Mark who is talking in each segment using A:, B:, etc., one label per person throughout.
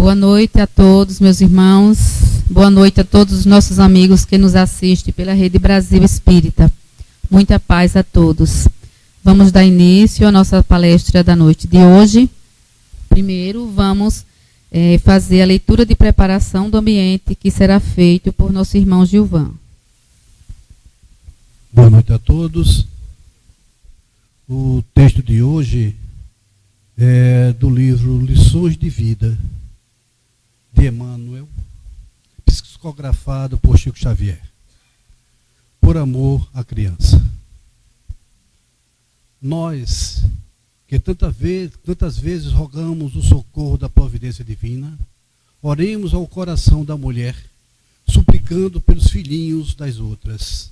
A: Boa noite a todos, meus irmãos. Boa noite a todos os nossos amigos que nos assistem pela Rede Brasil Espírita. Muita paz a todos. Vamos dar início à nossa palestra da noite de hoje. Primeiro, vamos fazer a leitura de preparação do ambiente que será feito por nosso irmão Gilvan.
B: Boa noite a todos. O texto de hoje é do livro Lições de Vida, de Emmanuel, psicografado por Chico Xavier. Por amor à criança. Nós, que tantas vezes rogamos o socorro da providência divina, oremos ao coração da mulher, suplicando pelos filhinhos das outras,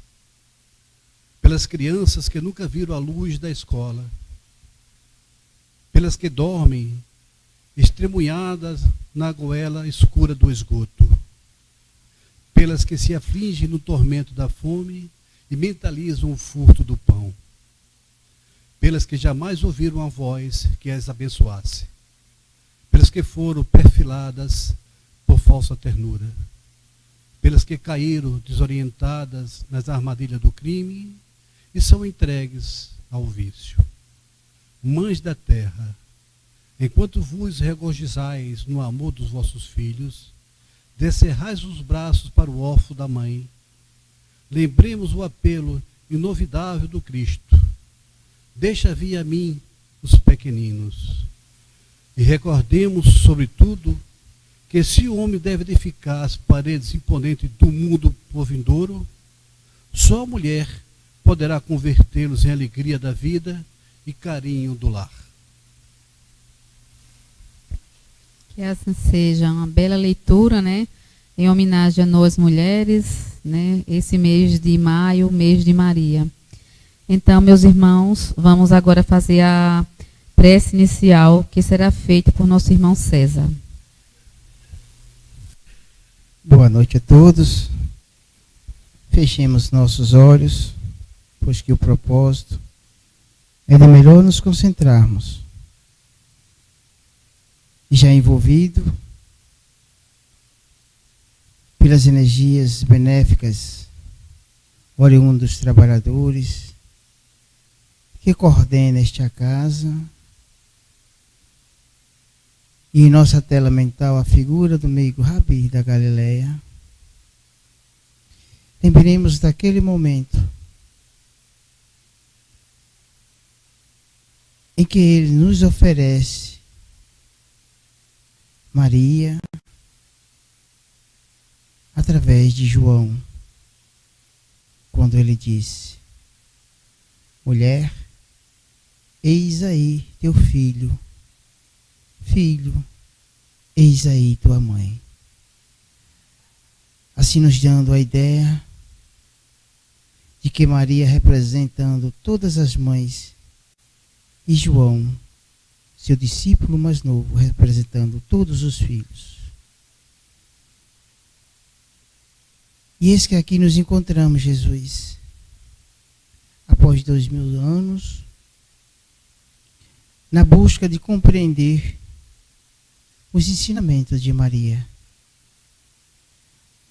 B: pelas crianças que nunca viram a luz da escola, pelas que dormem estremunhadas na goela escura do esgoto, pelas que se afligem no tormento da fome e mentalizam o furto do pão, pelas que jamais ouviram a voz que as abençoasse, pelas que foram perfiladas por falsa ternura, pelas que caíram desorientadas nas armadilhas do crime e são entregues ao vício. Mães da terra, enquanto vos regozijais no amor dos vossos filhos, descerrais os braços para o órfão da mãe. Lembremos o apelo inovidável do Cristo. Deixa vir a mim os pequeninos. E recordemos, sobretudo, que se o homem deve edificar as paredes imponentes do mundo por vindouro, só a mulher poderá convertê-los em alegria da vida e carinho do lar.
A: Que assim seja, uma bela leitura, né? Em homenagem a nós mulheres, né? Esse mês de maio, mês de Maria. Então, meus irmãos, vamos agora fazer a prece inicial, que será feita por nosso irmão César.
C: Boa noite a todos. Fechemos nossos olhos, pois que o propósito é de melhor nos concentrarmos. Já envolvido pelas energias benéficas oriundas dos trabalhadores que coordena esta casa, e em nossa tela mental a figura do meigo Rabi da Galileia. Lembremos daquele momento em que ele nos oferece Maria através de João, quando ele disse: mulher, eis aí teu filho, filho, eis aí tua mãe. Assim nos dando a ideia de que Maria, representando todas as mães, e João, seu discípulo mais novo, representando todos os filhos. E eis que aqui nos encontramos, Jesus, após 2000 anos, na busca de compreender os ensinamentos de Maria.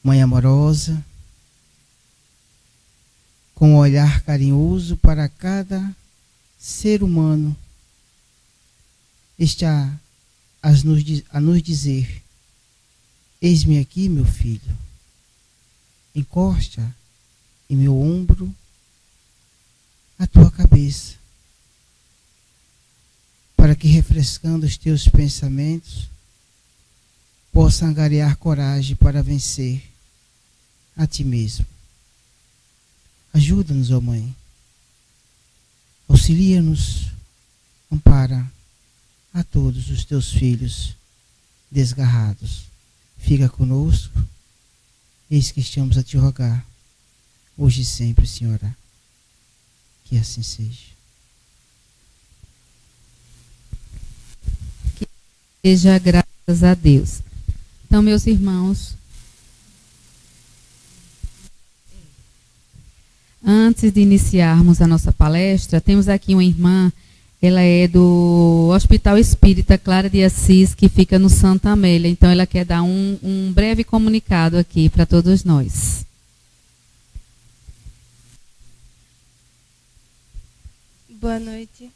C: Mãe amorosa, com um olhar carinhoso para cada ser humano, está a nos dizer: eis-me aqui, meu filho, encosta em meu ombro a tua cabeça, para que, refrescando os teus pensamentos, possa angariar coragem para vencer a ti mesmo. Ajuda-nos, ó Mãe. Auxilia-nos, ampara a todos os teus filhos desgarrados. Fica conosco, eis que estamos a te rogar, hoje e sempre, Senhora. Que assim seja.
A: Que seja, graças a Deus. Então, meus irmãos, antes de iniciarmos a nossa palestra, temos aqui uma irmã Ela é do Hospital Espírita Clara de Assis, que fica no Santa Amélia. Então, ela quer dar um breve comunicado aqui para todos nós.
D: Boa noite.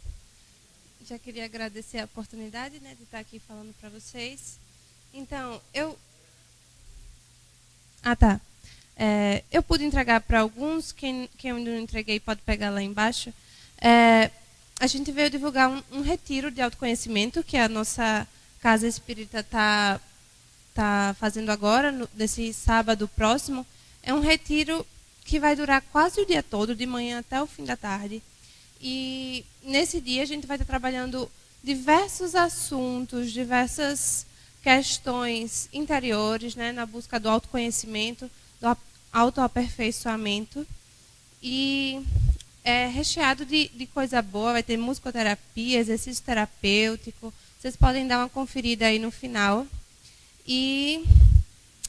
D: Já queria agradecer a oportunidade, né, de estar aqui falando para vocês. Então, eu pude entregar para alguns, quem eu não entreguei pode pegar lá embaixo. A gente veio divulgar um retiro de autoconhecimento que a nossa Casa Espírita está fazendo agora, desse sábado próximo. É um retiro que vai durar quase o dia todo, de manhã até o fim da tarde. E nesse dia a gente vai estar trabalhando diversos assuntos, diversas questões interiores, né, na busca do autoconhecimento, do autoaperfeiçoamento. E é recheado de coisa boa, vai ter musicoterapia, exercício terapêutico. Vocês podem dar uma conferida aí no final. E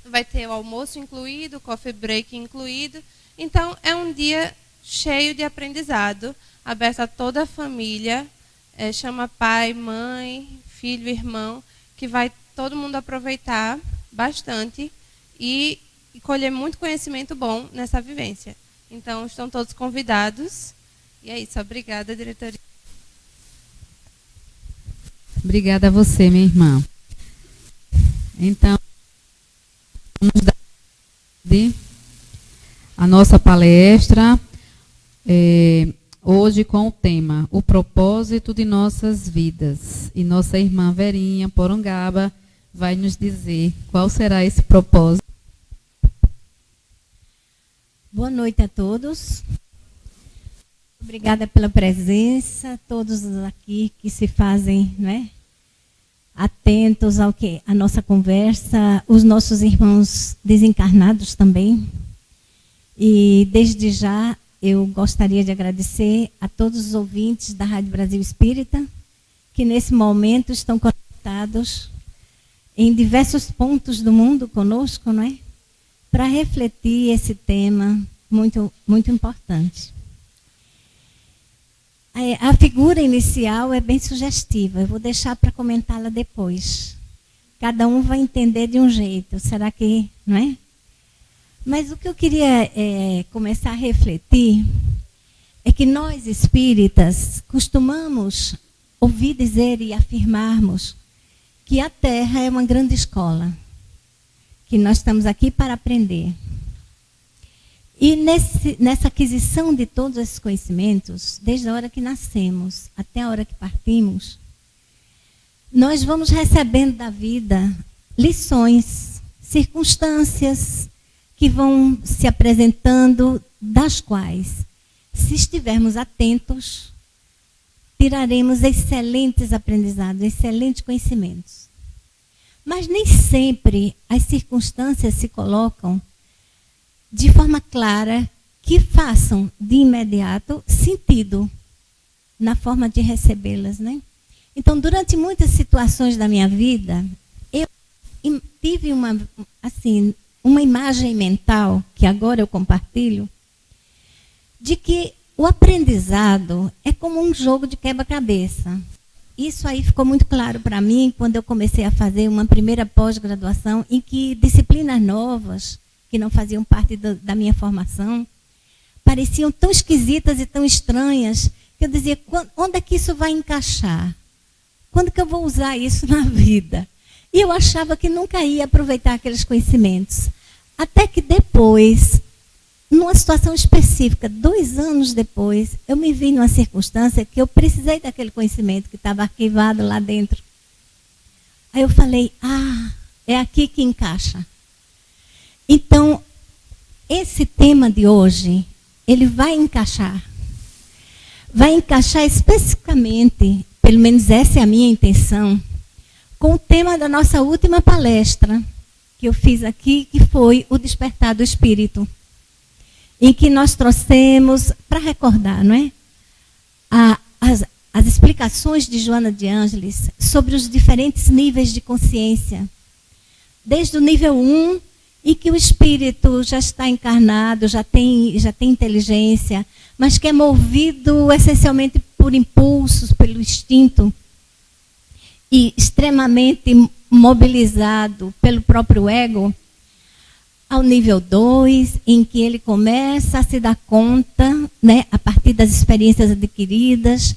D: vai ter o almoço incluído, o coffee break incluído. Então, é um dia cheio de aprendizado, aberto a toda a família. Chama pai, mãe, filho, irmão, que vai todo mundo aproveitar bastante e colher muito conhecimento bom nessa vivência. Então, estão todos convidados. E é isso. Obrigada, diretoria.
A: Obrigada a você, minha irmã. Então, vamos dar a nossa palestra hoje com o tema O Propósito de Nossas Vidas. E nossa irmã Verinha Porongaba vai nos dizer qual será esse propósito.
E: Boa noite a todos. Obrigada pela presença, todos aqui que se fazem, né, atentos ao que a nossa conversa, os nossos irmãos desencarnados também. E desde já eu gostaria de agradecer a todos os ouvintes da Rádio Brasil Espírita que nesse momento estão conectados em diversos pontos do mundo conosco, não é? Para refletir esse tema muito, muito importante. A figura inicial é bem sugestiva, eu vou deixar para comentá-la depois. Cada um vai entender de um jeito, será que, não é? Mas o que eu queria começar a refletir é que nós espíritas costumamos ouvir dizer e afirmarmos que a Terra é uma grande escola, que nós estamos aqui para aprender. E nessa aquisição de todos esses conhecimentos, desde a hora que nascemos até a hora que partimos, nós vamos recebendo da vida lições, circunstâncias que vão se apresentando, das quais, se estivermos atentos, tiraremos excelentes aprendizados, excelentes conhecimentos. Mas nem sempre as circunstâncias se colocam de forma clara que façam de imediato sentido na forma de recebê-las, né? Então, durante muitas situações da minha vida, eu tive uma imagem mental, que agora eu compartilho, de que o aprendizado é como um jogo de quebra-cabeça. Isso aí ficou muito claro para mim quando eu comecei a fazer uma primeira pós-graduação em que disciplinas novas, que não faziam parte da minha formação, pareciam tão esquisitas e tão estranhas, que eu dizia, onde é que isso vai encaixar? Quando que eu vou usar isso na vida? E eu achava que nunca ia aproveitar aqueles conhecimentos. Até que depois, numa situação específica, 2 anos depois, eu me vi numa circunstância que eu precisei daquele conhecimento que estava arquivado lá dentro. Aí eu falei, é aqui que encaixa. Então, esse tema de hoje, ele vai encaixar. Vai encaixar especificamente, pelo menos essa é a minha intenção, com o tema da nossa última palestra, que eu fiz aqui, que foi o Despertar do Espírito, em que nós trouxemos, para recordar, não é? As explicações de Joana de Ângeles sobre os diferentes níveis de consciência. Desde o nível 1, em que o espírito já está encarnado, já tem inteligência, mas que é movido essencialmente por impulsos, pelo instinto, e extremamente mobilizado pelo próprio ego, ao nível 2, em que ele começa a se dar conta, né, a partir das experiências adquiridas,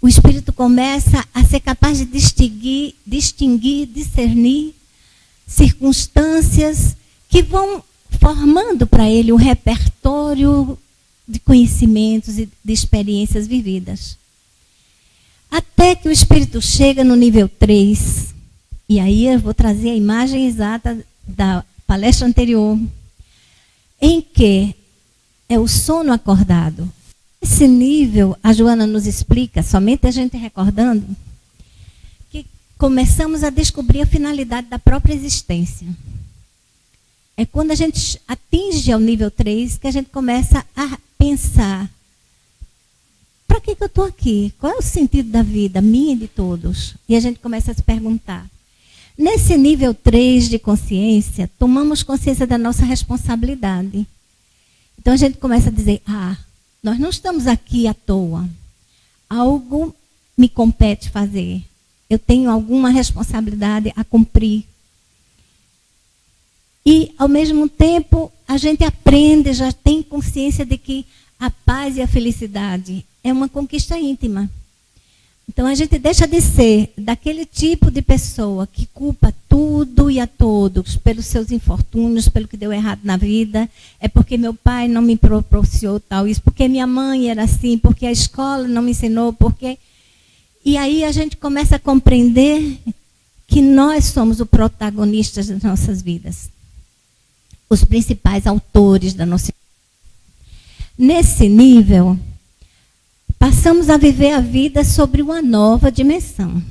E: o espírito começa a ser capaz de distinguir, discernir circunstâncias que vão formando para ele um repertório de conhecimentos e de experiências vividas. Até que o espírito chega no nível 3, e aí eu vou trazer a imagem exata da palestra anterior, em que é o sono acordado. Esse nível, a Joana nos explica, somente a gente recordando, que começamos a descobrir a finalidade da própria existência. É quando a gente atinge ao nível 3 que a gente começa a pensar: para que eu estou aqui? Qual é o sentido da vida, minha e de todos? E a gente começa a se perguntar. Nesse nível 3 de consciência, tomamos consciência da nossa responsabilidade. Então a gente começa a dizer: nós não estamos aqui à toa. Algo me compete fazer. Eu tenho alguma responsabilidade a cumprir. E, ao mesmo tempo, a gente aprende, já tem consciência de que a paz e a felicidade é uma conquista íntima. Então, a gente deixa de ser daquele tipo de pessoa que culpa tudo e a todos pelos seus infortúnios, pelo que deu errado na vida. É porque meu pai não me proporcionou tal isso, porque minha mãe era assim, porque a escola não me ensinou, porque... E aí a gente começa a compreender que nós somos os protagonistas das nossas vidas. Os principais autores da nossa vida. Nesse nível, passamos a viver a vida sobre uma nova dimensão.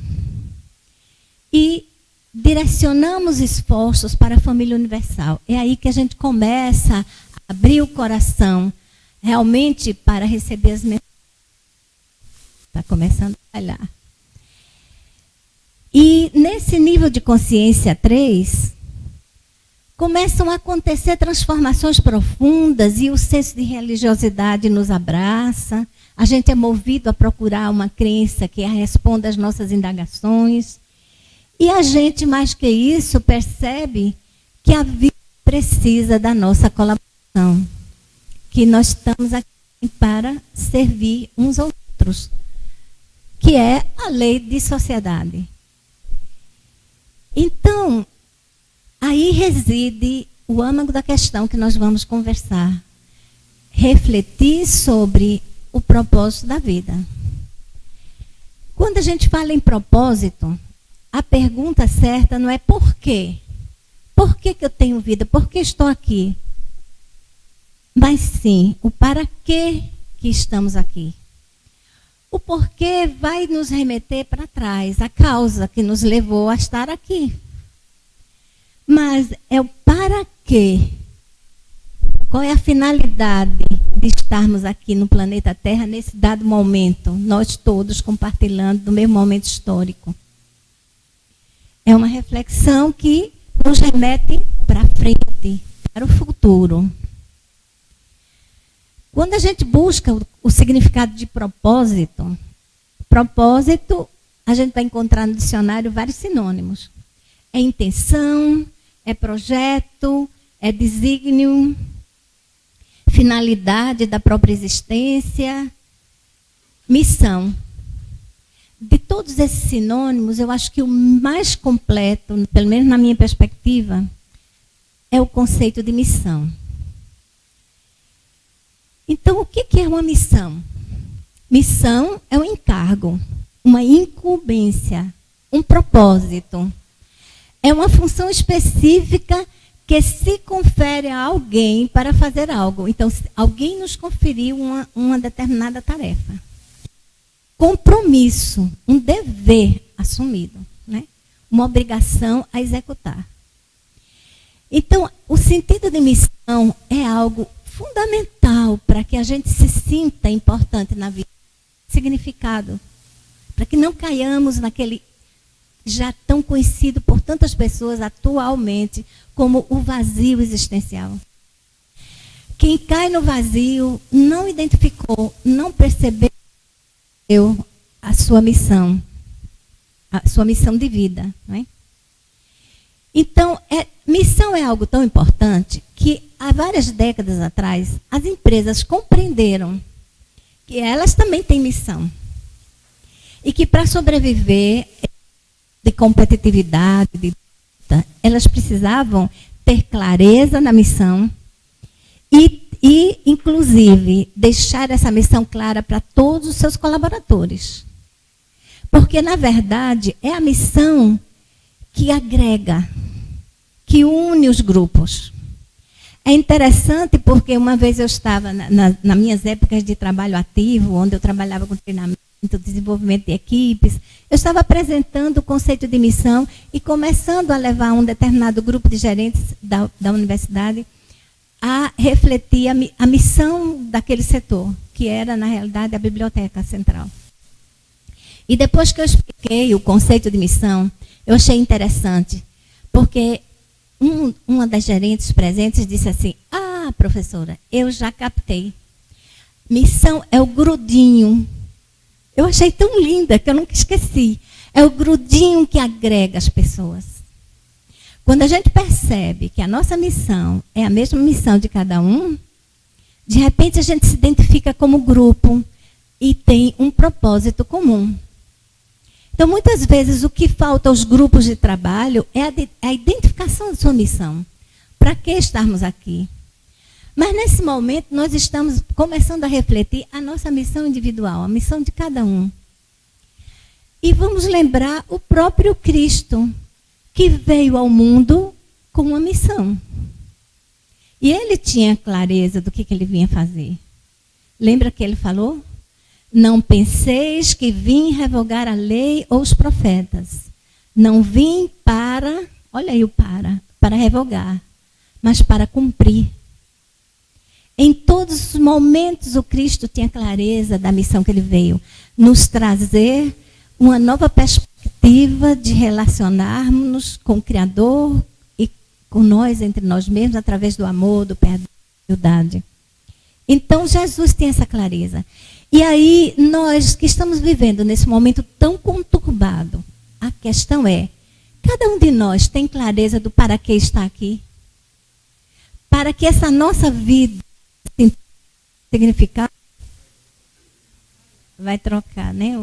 E: E direcionamos esforços para a família universal. É aí que a gente começa a abrir o coração realmente para receber as mensagens. Está começando a falhar. E nesse nível de consciência 3, começam a acontecer transformações profundas e o senso de religiosidade nos abraça. A gente é movido a procurar uma crença que responda às nossas indagações. E a gente, mais que isso, percebe que a vida precisa da nossa colaboração. Que nós estamos aqui para servir uns aos outros. Que é a lei de sociedade. Então, aí reside o âmago da questão que nós vamos conversar. Refletir sobre o propósito da vida. Quando a gente fala em propósito, a pergunta certa não é por quê. Por que eu tenho vida? Por que estou aqui? Mas sim, o para que estamos aqui. O porquê vai nos remeter para trás, a causa que nos levou a estar aqui. Mas é o para quê. Qual é a finalidade de estarmos aqui no planeta Terra nesse dado momento, nós todos compartilhando do mesmo momento histórico? É uma reflexão que nos remete para frente, para o futuro. Quando a gente busca o significado de propósito, a gente vai encontrar no dicionário vários sinônimos. É intenção, é projeto, é desígnio, finalidade da própria existência, missão. De todos esses sinônimos, eu acho que o mais completo, pelo menos na minha perspectiva, é o conceito de missão. Então, o que é uma missão? Missão é um encargo, uma incumbência, um propósito. É uma função específica que se confere a alguém para fazer algo. Então, alguém nos conferiu uma determinada tarefa. Compromisso, um dever assumido, né? Uma obrigação a executar. Então, o sentido de missão é algo fundamental para que a gente se sinta importante na vida. Significado. Para que não caiamos naquele já tão conhecido por tantas pessoas atualmente como o vazio existencial. Quem cai no vazio não identificou, não percebeu a sua missão de vida, não é? Então, missão é algo tão importante que há várias décadas atrás as empresas compreenderam que elas também têm missão e que para sobreviver de competitividade, elas precisavam ter clareza na missão e, inclusive, deixar essa missão clara para todos os seus colaboradores. Porque, na verdade, é a missão que agrega, que une os grupos. É interessante porque uma vez eu estava, nas minhas épocas de trabalho ativo, onde eu trabalhava com treinamento, desenvolvimento de equipes, eu estava apresentando o conceito de missão e começando a levar um determinado grupo de gerentes da universidade a refletir a missão daquele setor, que era, na realidade, a Biblioteca Central. E depois que eu expliquei o conceito de missão, eu achei interessante, porque uma das gerentes presentes disse assim: ah, professora, eu já captei. Missão é o grudinho. Eu achei tão linda que eu nunca esqueci. É o grudinho que agrega as pessoas. Quando a gente percebe que a nossa missão é a mesma missão de cada um, de repente a gente se identifica como grupo e tem um propósito comum. Então, muitas vezes, o que falta aos grupos de trabalho é a identificação da sua missão. Para que estarmos aqui? Mas, nesse momento, nós estamos começando a refletir a nossa missão individual, a missão de cada um. E vamos lembrar o próprio Cristo, que veio ao mundo com uma missão. E ele tinha clareza do que ele vinha fazer. Lembra que ele falou? Não penseis que vim revogar a lei ou os profetas. Não vim para, olha aí o para revogar, mas para cumprir. Em todos os momentos o Cristo tinha clareza da missão que ele veio. Nos trazer uma nova perspectiva de relacionarmos com o Criador e com nós, entre nós mesmos, através do amor, do perdão, da humildade. Então Jesus tem essa clareza. E aí, nós que estamos vivendo nesse momento tão conturbado, a questão é, cada um de nós tem clareza do para que está aqui? Para que essa nossa vida significar vai trocar, né?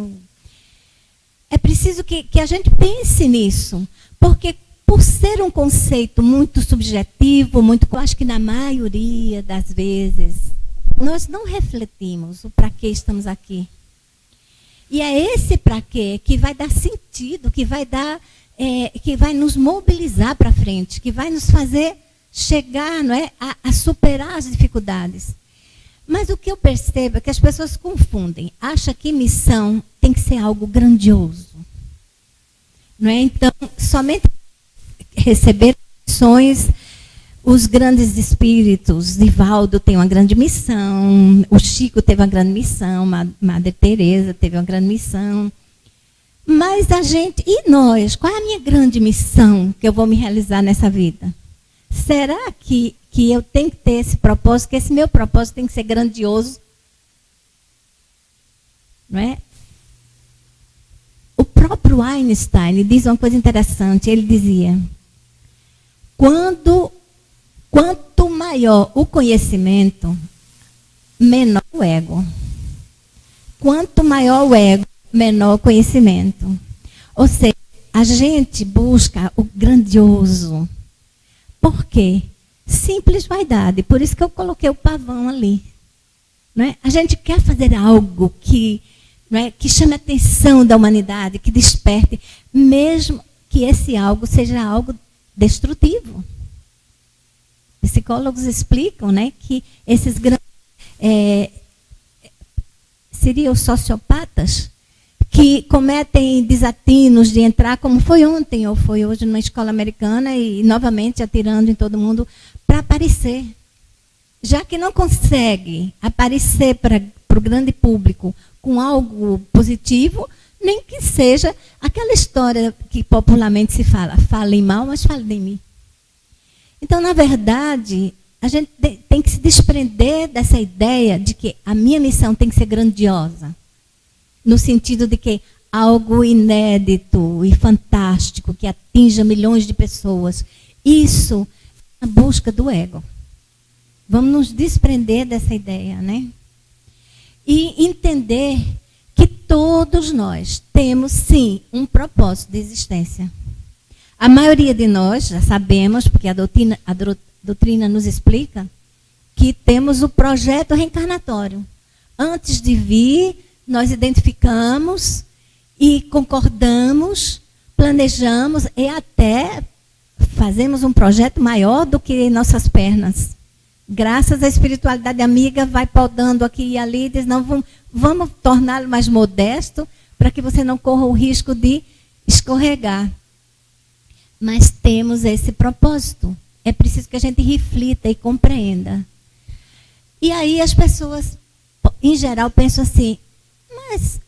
E: É preciso que a gente pense nisso, porque por ser um conceito muito subjetivo, eu acho que na maioria das vezes, nós não refletimos o para que estamos aqui. E é esse para quê que vai dar sentido, que vai nos mobilizar para frente, que vai nos fazer chegar, não é, a superar as dificuldades. Mas o que eu percebo é que as pessoas confundem, acham que missão tem que ser algo grandioso. Não é? Então, somente receber missões, os grandes espíritos, Divaldo tem uma grande missão, o Chico teve uma grande missão, Madre Teresa teve uma grande missão. Mas a gente, e nós? Qual é a minha grande missão que eu vou me realizar nessa vida? Será que eu tenho que ter esse propósito, que esse meu propósito tem que ser grandioso? Não é? O próprio Einstein diz uma coisa interessante, ele dizia, quanto maior o conhecimento, menor o ego. Quanto maior o ego, menor o conhecimento. Ou seja, a gente busca o grandioso. Por quê? Simples vaidade. Por isso que eu coloquei o pavão ali. Não é? A gente quer fazer algo que, não é, que chame a atenção da humanidade, que desperte, mesmo que esse algo seja algo destrutivo. Psicólogos explicam, né, que esses grandes seriam os sociopatas que cometem desatinos de entrar, como foi ontem ou foi hoje numa escola americana e novamente atirando em todo mundo para aparecer. Já que não consegue aparecer para o grande público com algo positivo, nem que seja aquela história que popularmente se fala, falem mal, mas falem de mim. Então, na verdade, a gente tem que se desprender dessa ideia de que a minha missão tem que ser grandiosa. no sentido de que algo inédito e fantástico que atinja milhões de pessoas. Isso é a busca do ego. Vamos nos desprender dessa ideia, né? E entender que todos nós temos, sim, um propósito de existência. A maioria de nós já sabemos, porque a doutrina nos explica, que temos o projeto reencarnatório. Antes de vir, nós identificamos e concordamos, planejamos e até fazemos um projeto maior do que nossas pernas. Graças à espiritualidade amiga, vai podando aqui e ali, diz, não, vamos torná-lo mais modesto para que você não corra o risco de escorregar. Mas temos esse propósito. É preciso que a gente reflita e compreenda. E aí as pessoas, em geral, pensam assim,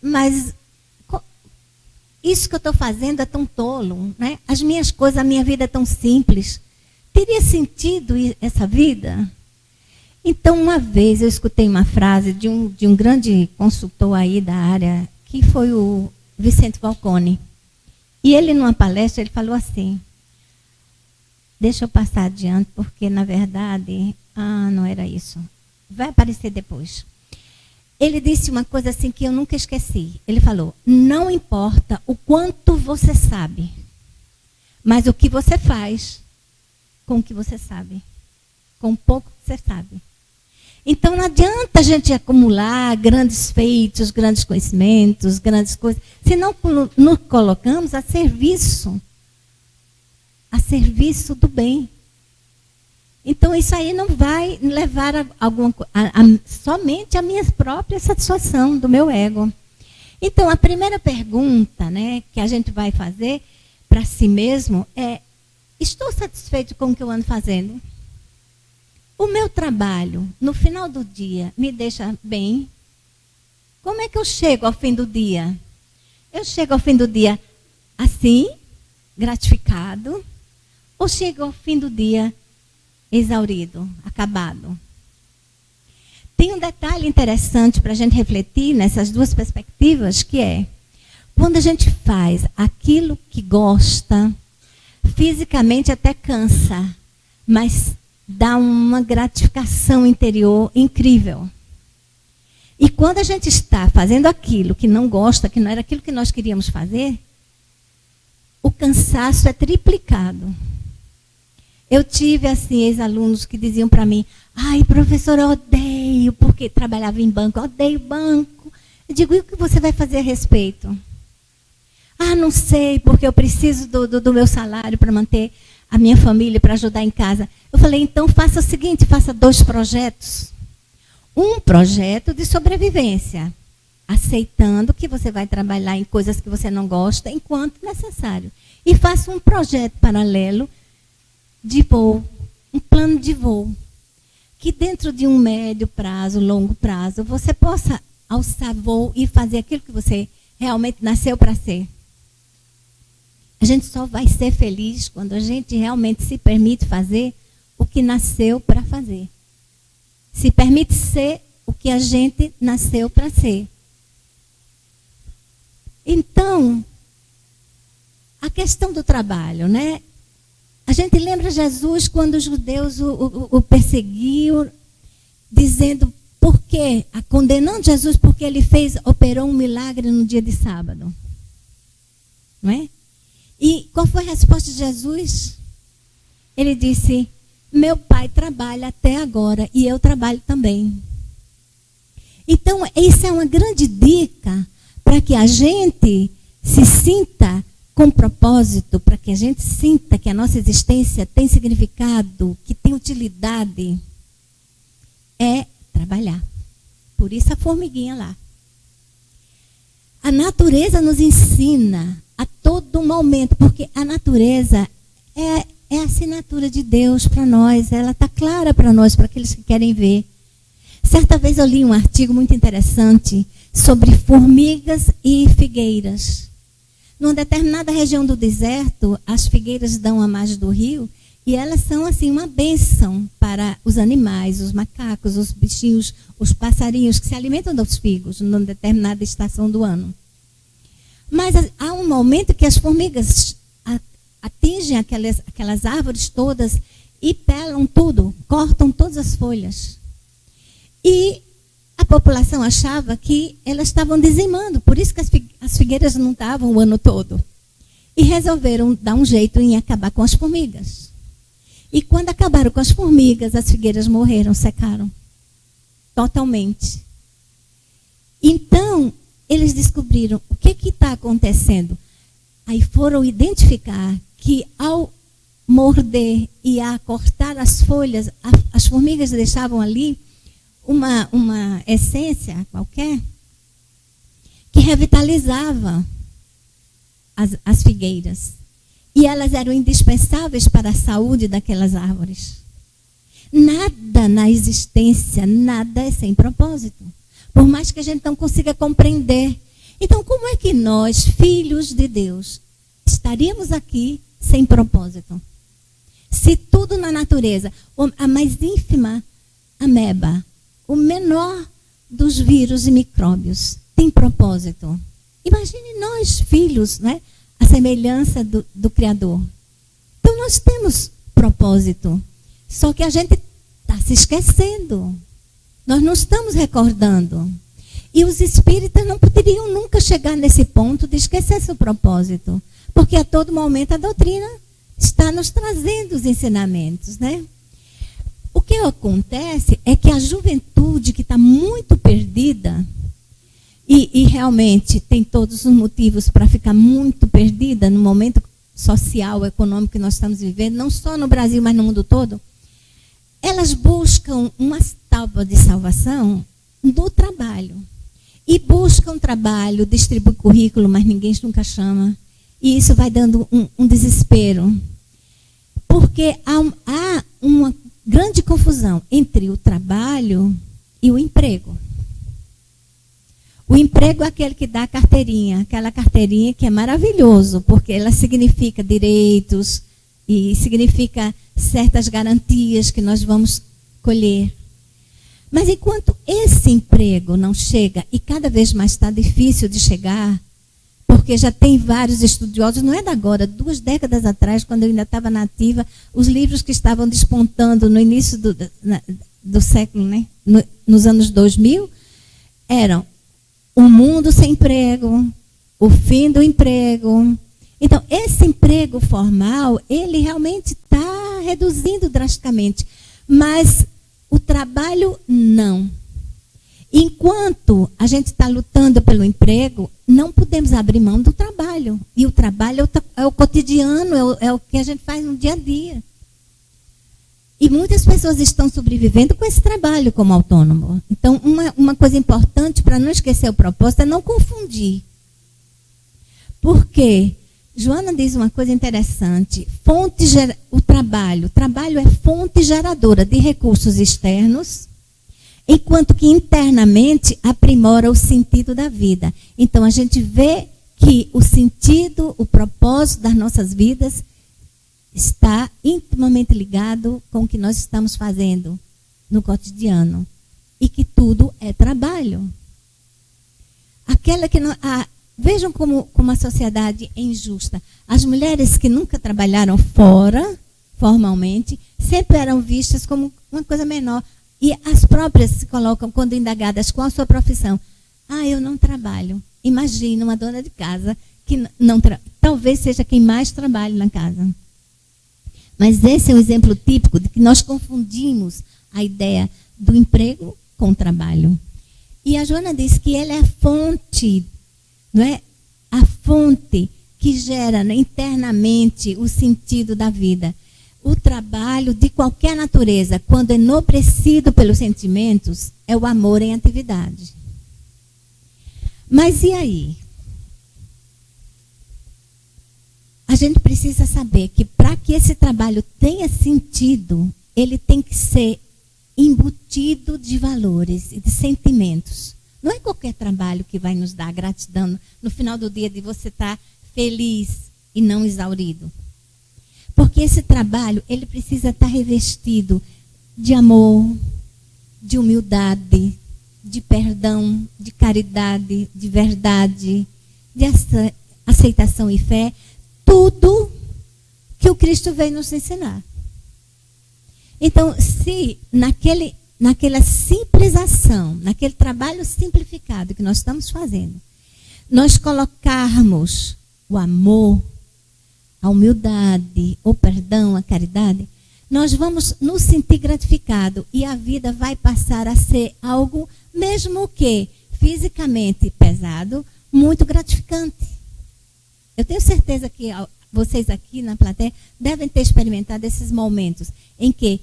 E: mas isso que eu estou fazendo é tão tolo, né? As minhas coisas, a minha vida é tão simples. Teria sentido essa vida? Então, uma vez eu escutei uma frase de um grande consultor aí da área, que foi o Vicente Falcone. E ele, numa palestra, ele falou assim, deixa eu passar adiante, porque, na verdade, não era isso. Vai aparecer depois. Ele disse uma coisa assim que eu nunca esqueci. Ele falou, não importa o quanto você sabe, mas o que você faz com o que você sabe. Com o pouco que você sabe. Então, não adianta a gente acumular grandes feitos, grandes conhecimentos, grandes coisas, se não nos colocamos a serviço do bem. Então, isso aí não vai levar somente a minha própria satisfação do meu ego. Então, a primeira pergunta, né, que a gente vai fazer para si mesmo é, estou satisfeito com o que eu ando fazendo? O meu trabalho, no final do dia, me deixa bem? Como é que eu chego ao fim do dia? Eu chego ao fim do dia assim, gratificado? Ou chego ao fim do dia exaurido, acabado? Tem um detalhe interessante para a gente refletir nessas duas perspectivas, que é, quando a gente faz aquilo que gosta, fisicamente até cansa, mas dá uma gratificação interior incrível. E quando a gente está fazendo aquilo que não gosta, que não era aquilo que nós queríamos fazer, o cansaço é triplicado. Eu tive, assim, ex-alunos que diziam para mim, ai, professora, eu odeio, porque trabalhava em banco, eu odeio banco. Eu digo, e o que você vai fazer a respeito? Ah, não sei, porque eu preciso do meu salário para manter a minha família, para ajudar em casa. Eu falei, então faça o seguinte, faça 2 projetos. Um projeto de sobrevivência, aceitando que você vai trabalhar em coisas que você não gosta, enquanto necessário. E faça um projeto paralelo de voo, um plano de voo, que dentro de um médio prazo, longo prazo, você possa alçar voo e fazer aquilo que você realmente nasceu para ser. A gente só vai ser feliz quando a gente realmente se permite fazer o que nasceu para fazer. Se permite ser o que a gente nasceu para ser. Então, a questão do trabalho, né? A gente lembra Jesus quando os judeus o perseguiam, dizendo por quê? Condenando Jesus porque ele operou um milagre no dia de sábado. Não é? E qual foi a resposta de Jesus? Ele disse, meu pai trabalha até agora e eu trabalho também. Então, isso é uma grande dica para que a gente se sinta com propósito, para que a gente sinta que a nossa existência tem significado, que tem utilidade. É trabalhar. Por isso a formiguinha lá. A natureza nos ensina a todo momento, porque a natureza é a assinatura de Deus para nós, ela está clara para nós, para aqueles que querem ver. Certa vez eu li um artigo muito interessante sobre formigas e figueiras. Numa determinada região do deserto, as figueiras dão à margem do rio, E elas são assim uma bênção para os animais, os macacos, os bichinhos, os passarinhos que se alimentam dos figos numa determinada estação do ano. Mas há um momento que as formigas atingem aquelas árvores todas e pelam tudo, cortam todas as folhas. E a população achava que elas estavam dizimando, por isso que as figueiras não estavam o ano todo. E resolveram dar um jeito em acabar com as formigas. E quando acabaram com as formigas, as figueiras morreram, secaram. Totalmente. Então, eles descobriram o que está acontecendo. Aí foram identificar que ao morder e a cortar as folhas, as formigas deixavam ali uma essência qualquer que revitalizava as figueiras. E elas eram indispensáveis para a saúde daquelas árvores. Nada na existência, nada é sem propósito. Por mais que a gente não consiga compreender. Então, como é que nós, filhos de Deus, estaríamos aqui sem propósito? Se tudo na natureza, a mais ínfima ameba, o menor dos vírus e micróbios, tem propósito. Imagine nós, filhos, né? A semelhança do Criador. Então, nós temos propósito. Só que a gente está se esquecendo. Nós não estamos recordando. E os espíritas não poderiam nunca chegar nesse ponto de esquecer seu propósito. Porque a todo momento a doutrina está nos trazendo os ensinamentos, né? O que acontece é que a juventude que está muito perdida, e realmente tem todos os motivos para ficar muito perdida no momento social, econômico que nós estamos vivendo, não só no Brasil, mas no mundo todo, elas buscam uma tábua de salvação no trabalho. E buscam trabalho, distribuem currículo, mas ninguém nunca chama. E isso vai dando um desespero. Porque há uma grande confusão entre o trabalho e o emprego. O emprego é aquele que dá a carteirinha, aquela carteirinha que é maravilhoso, porque ela significa direitos e significa certas garantias que nós vamos colher. Mas enquanto esse emprego não chega, e cada vez mais está difícil de chegar, porque já tem vários estudiosos, não é de agora, 2 décadas atrás, quando eu ainda estava na ativa, os livros que estavam despontando no início do século, né, nos anos 2000, eram O Mundo Sem Emprego, O Fim do Emprego. Então, esse emprego formal, ele realmente está reduzindo drasticamente. Mas o trabalho, não. Enquanto a gente está lutando pelo emprego, não podemos abrir mão do trabalho. E o trabalho é o cotidiano, é o que a gente faz no dia a dia. E muitas pessoas estão sobrevivendo com esse trabalho como autônomo. Então, uma coisa importante para não esquecer o propósito é não confundir. Porque Joana diz uma coisa interessante. O trabalho é fonte geradora de recursos externos, enquanto que internamente aprimora o sentido da vida. Então, a gente vê que o sentido, o propósito das nossas vidas está intimamente ligado com o que nós estamos fazendo no cotidiano. E que tudo é trabalho. Vejam como a sociedade é injusta. As mulheres que nunca trabalharam fora, formalmente, sempre eram vistas como uma coisa menor. E as próprias se colocam, quando indagadas qual a sua profissão. Eu não trabalho. Imagina uma dona de casa que talvez seja quem mais trabalha na casa. Mas esse é um exemplo típico de que nós confundimos a ideia do emprego com o trabalho. E a Joana diz que ele é a fonte, não é? A fonte que gera, né, internamente o sentido da vida. O trabalho de qualquer natureza, quando enobrecido pelos sentimentos, é o amor em atividade. Mas e aí? A gente precisa saber que para que esse trabalho tenha sentido, ele tem que ser embutido de valores e de sentimentos. Não é qualquer trabalho que vai nos dar gratidão no final do dia de você estar feliz e não exaurido. Porque esse trabalho, ele precisa estar revestido de amor, de humildade, de perdão, de caridade, de verdade, de aceitação e fé. Tudo que o Cristo veio nos ensinar. Então, se naquela simples ação, naquele trabalho simplificado que nós estamos fazendo, nós colocarmos o amor, a humildade, o perdão, a caridade, nós vamos nos sentir gratificado e a vida vai passar a ser algo, mesmo que fisicamente pesado, muito gratificante. Eu tenho certeza que vocês aqui na plateia devem ter experimentado esses momentos em que,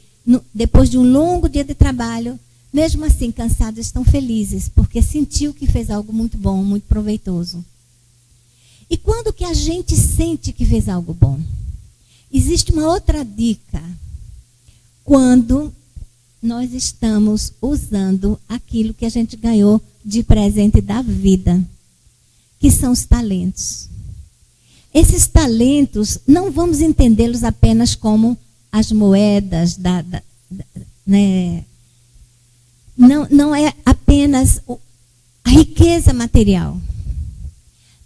E: depois de um longo dia de trabalho, mesmo assim cansados, estão felizes, porque sentiu que fez algo muito bom, muito proveitoso. E quando que a gente sente que fez algo bom? Existe uma outra dica. Quando nós estamos usando aquilo que a gente ganhou de presente da vida, que são os talentos. Esses talentos, não vamos entendê-los apenas como as moedas, né? Não é apenas a riqueza material.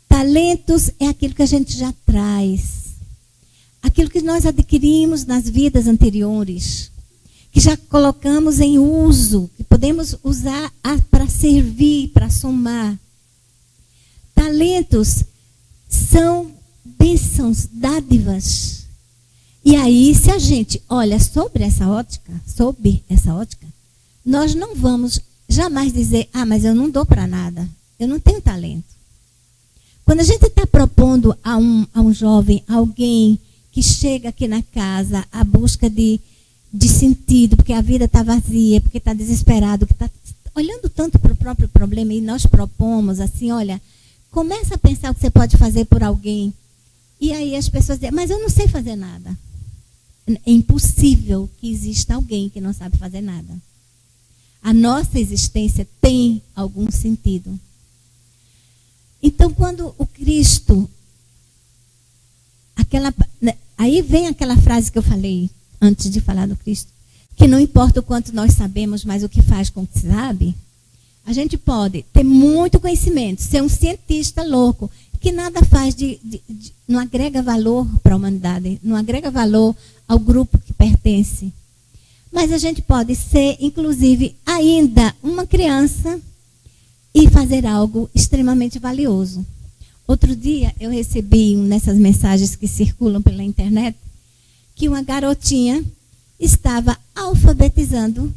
E: Talentos é aquilo que a gente já traz. Aquilo que nós adquirimos nas vidas anteriores. Que já colocamos em uso. Que podemos usar para servir, para somar. Talentos são bênçãos, dádivas. E aí, se a gente olha sob essa ótica, nós não vamos jamais dizer, mas eu não dou para nada, eu não tenho talento. Quando a gente está propondo a um jovem, alguém que chega aqui na casa à busca de sentido, porque a vida está vazia, porque está desesperado, que está olhando tanto para o próprio problema, e nós propomos assim, olha, começa a pensar o que você pode fazer por alguém. E aí as pessoas dizem, mas eu não sei fazer nada. É impossível que exista alguém que não sabe fazer nada. A nossa existência tem algum sentido. Então, quando o Cristo... aí vem aquela frase que eu falei antes de falar do Cristo, que não importa o quanto nós sabemos, mas o que faz com que sabe. A gente pode ter muito conhecimento, ser um cientista louco, que nada faz não agrega valor para a humanidade, não agrega valor ao grupo que pertence. Mas a gente pode ser, inclusive, ainda uma criança e fazer algo extremamente valioso. Outro dia eu recebi nessas mensagens que circulam pela internet que uma garotinha estava alfabetizando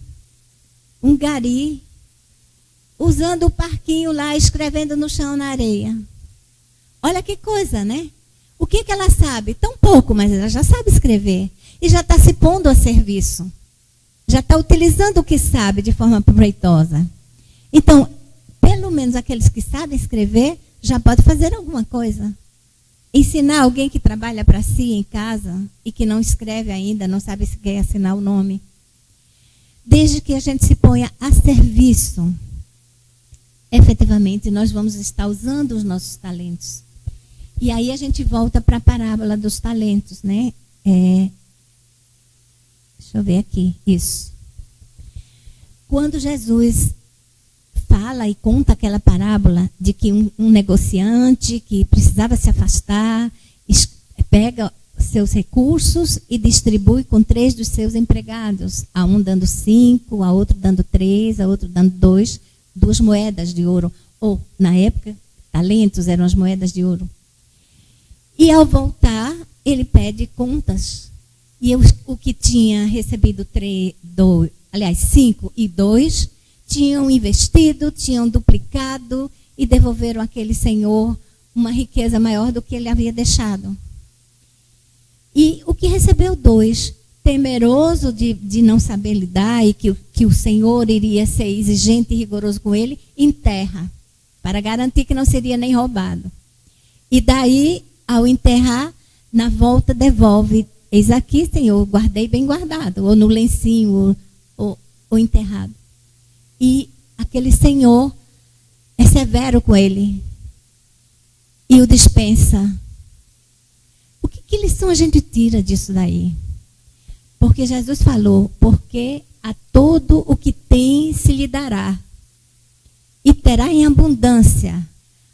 E: um gari, usando o parquinho lá, escrevendo no chão, na areia. Olha que coisa, né? O que ela sabe? Tão pouco, mas ela já sabe escrever. E já está se pondo a serviço. Já está utilizando o que sabe de forma proveitosa. Então, pelo menos aqueles que sabem escrever, já pode fazer alguma coisa. Ensinar alguém que trabalha para si em casa e que não escreve ainda, não sabe se quer assinar o nome. Desde que a gente se ponha a serviço, efetivamente, nós vamos estar usando os nossos talentos. E aí a gente volta para a parábola dos talentos, né? Deixa eu ver aqui, isso. Quando Jesus fala e conta aquela parábola de que um negociante que precisava se afastar, pega seus recursos e distribui com 3 dos seus empregados. A um dando 5, a outro dando 3, a outro dando 2 moedas de ouro. Ou, na época, talentos eram as moedas de ouro. E ao voltar, ele pede contas. E o que tinha recebido 5 e 2, tinham investido, tinham duplicado e devolveram àquele senhor uma riqueza maior do que ele havia deixado. E o que recebeu 2, temeroso de não saber lidar e que o senhor iria ser exigente e rigoroso com ele, enterra, para garantir que não seria nem roubado. E daí, ao enterrar, na volta devolve, eis aqui, senhor, guardei bem guardado, ou no lencinho, ou enterrado. E aquele senhor é severo com ele e o dispensa. O que Que lição a gente tira disso daí? Porque Jesus falou, porque a todo o que tem se lhe dará, e terá em abundância,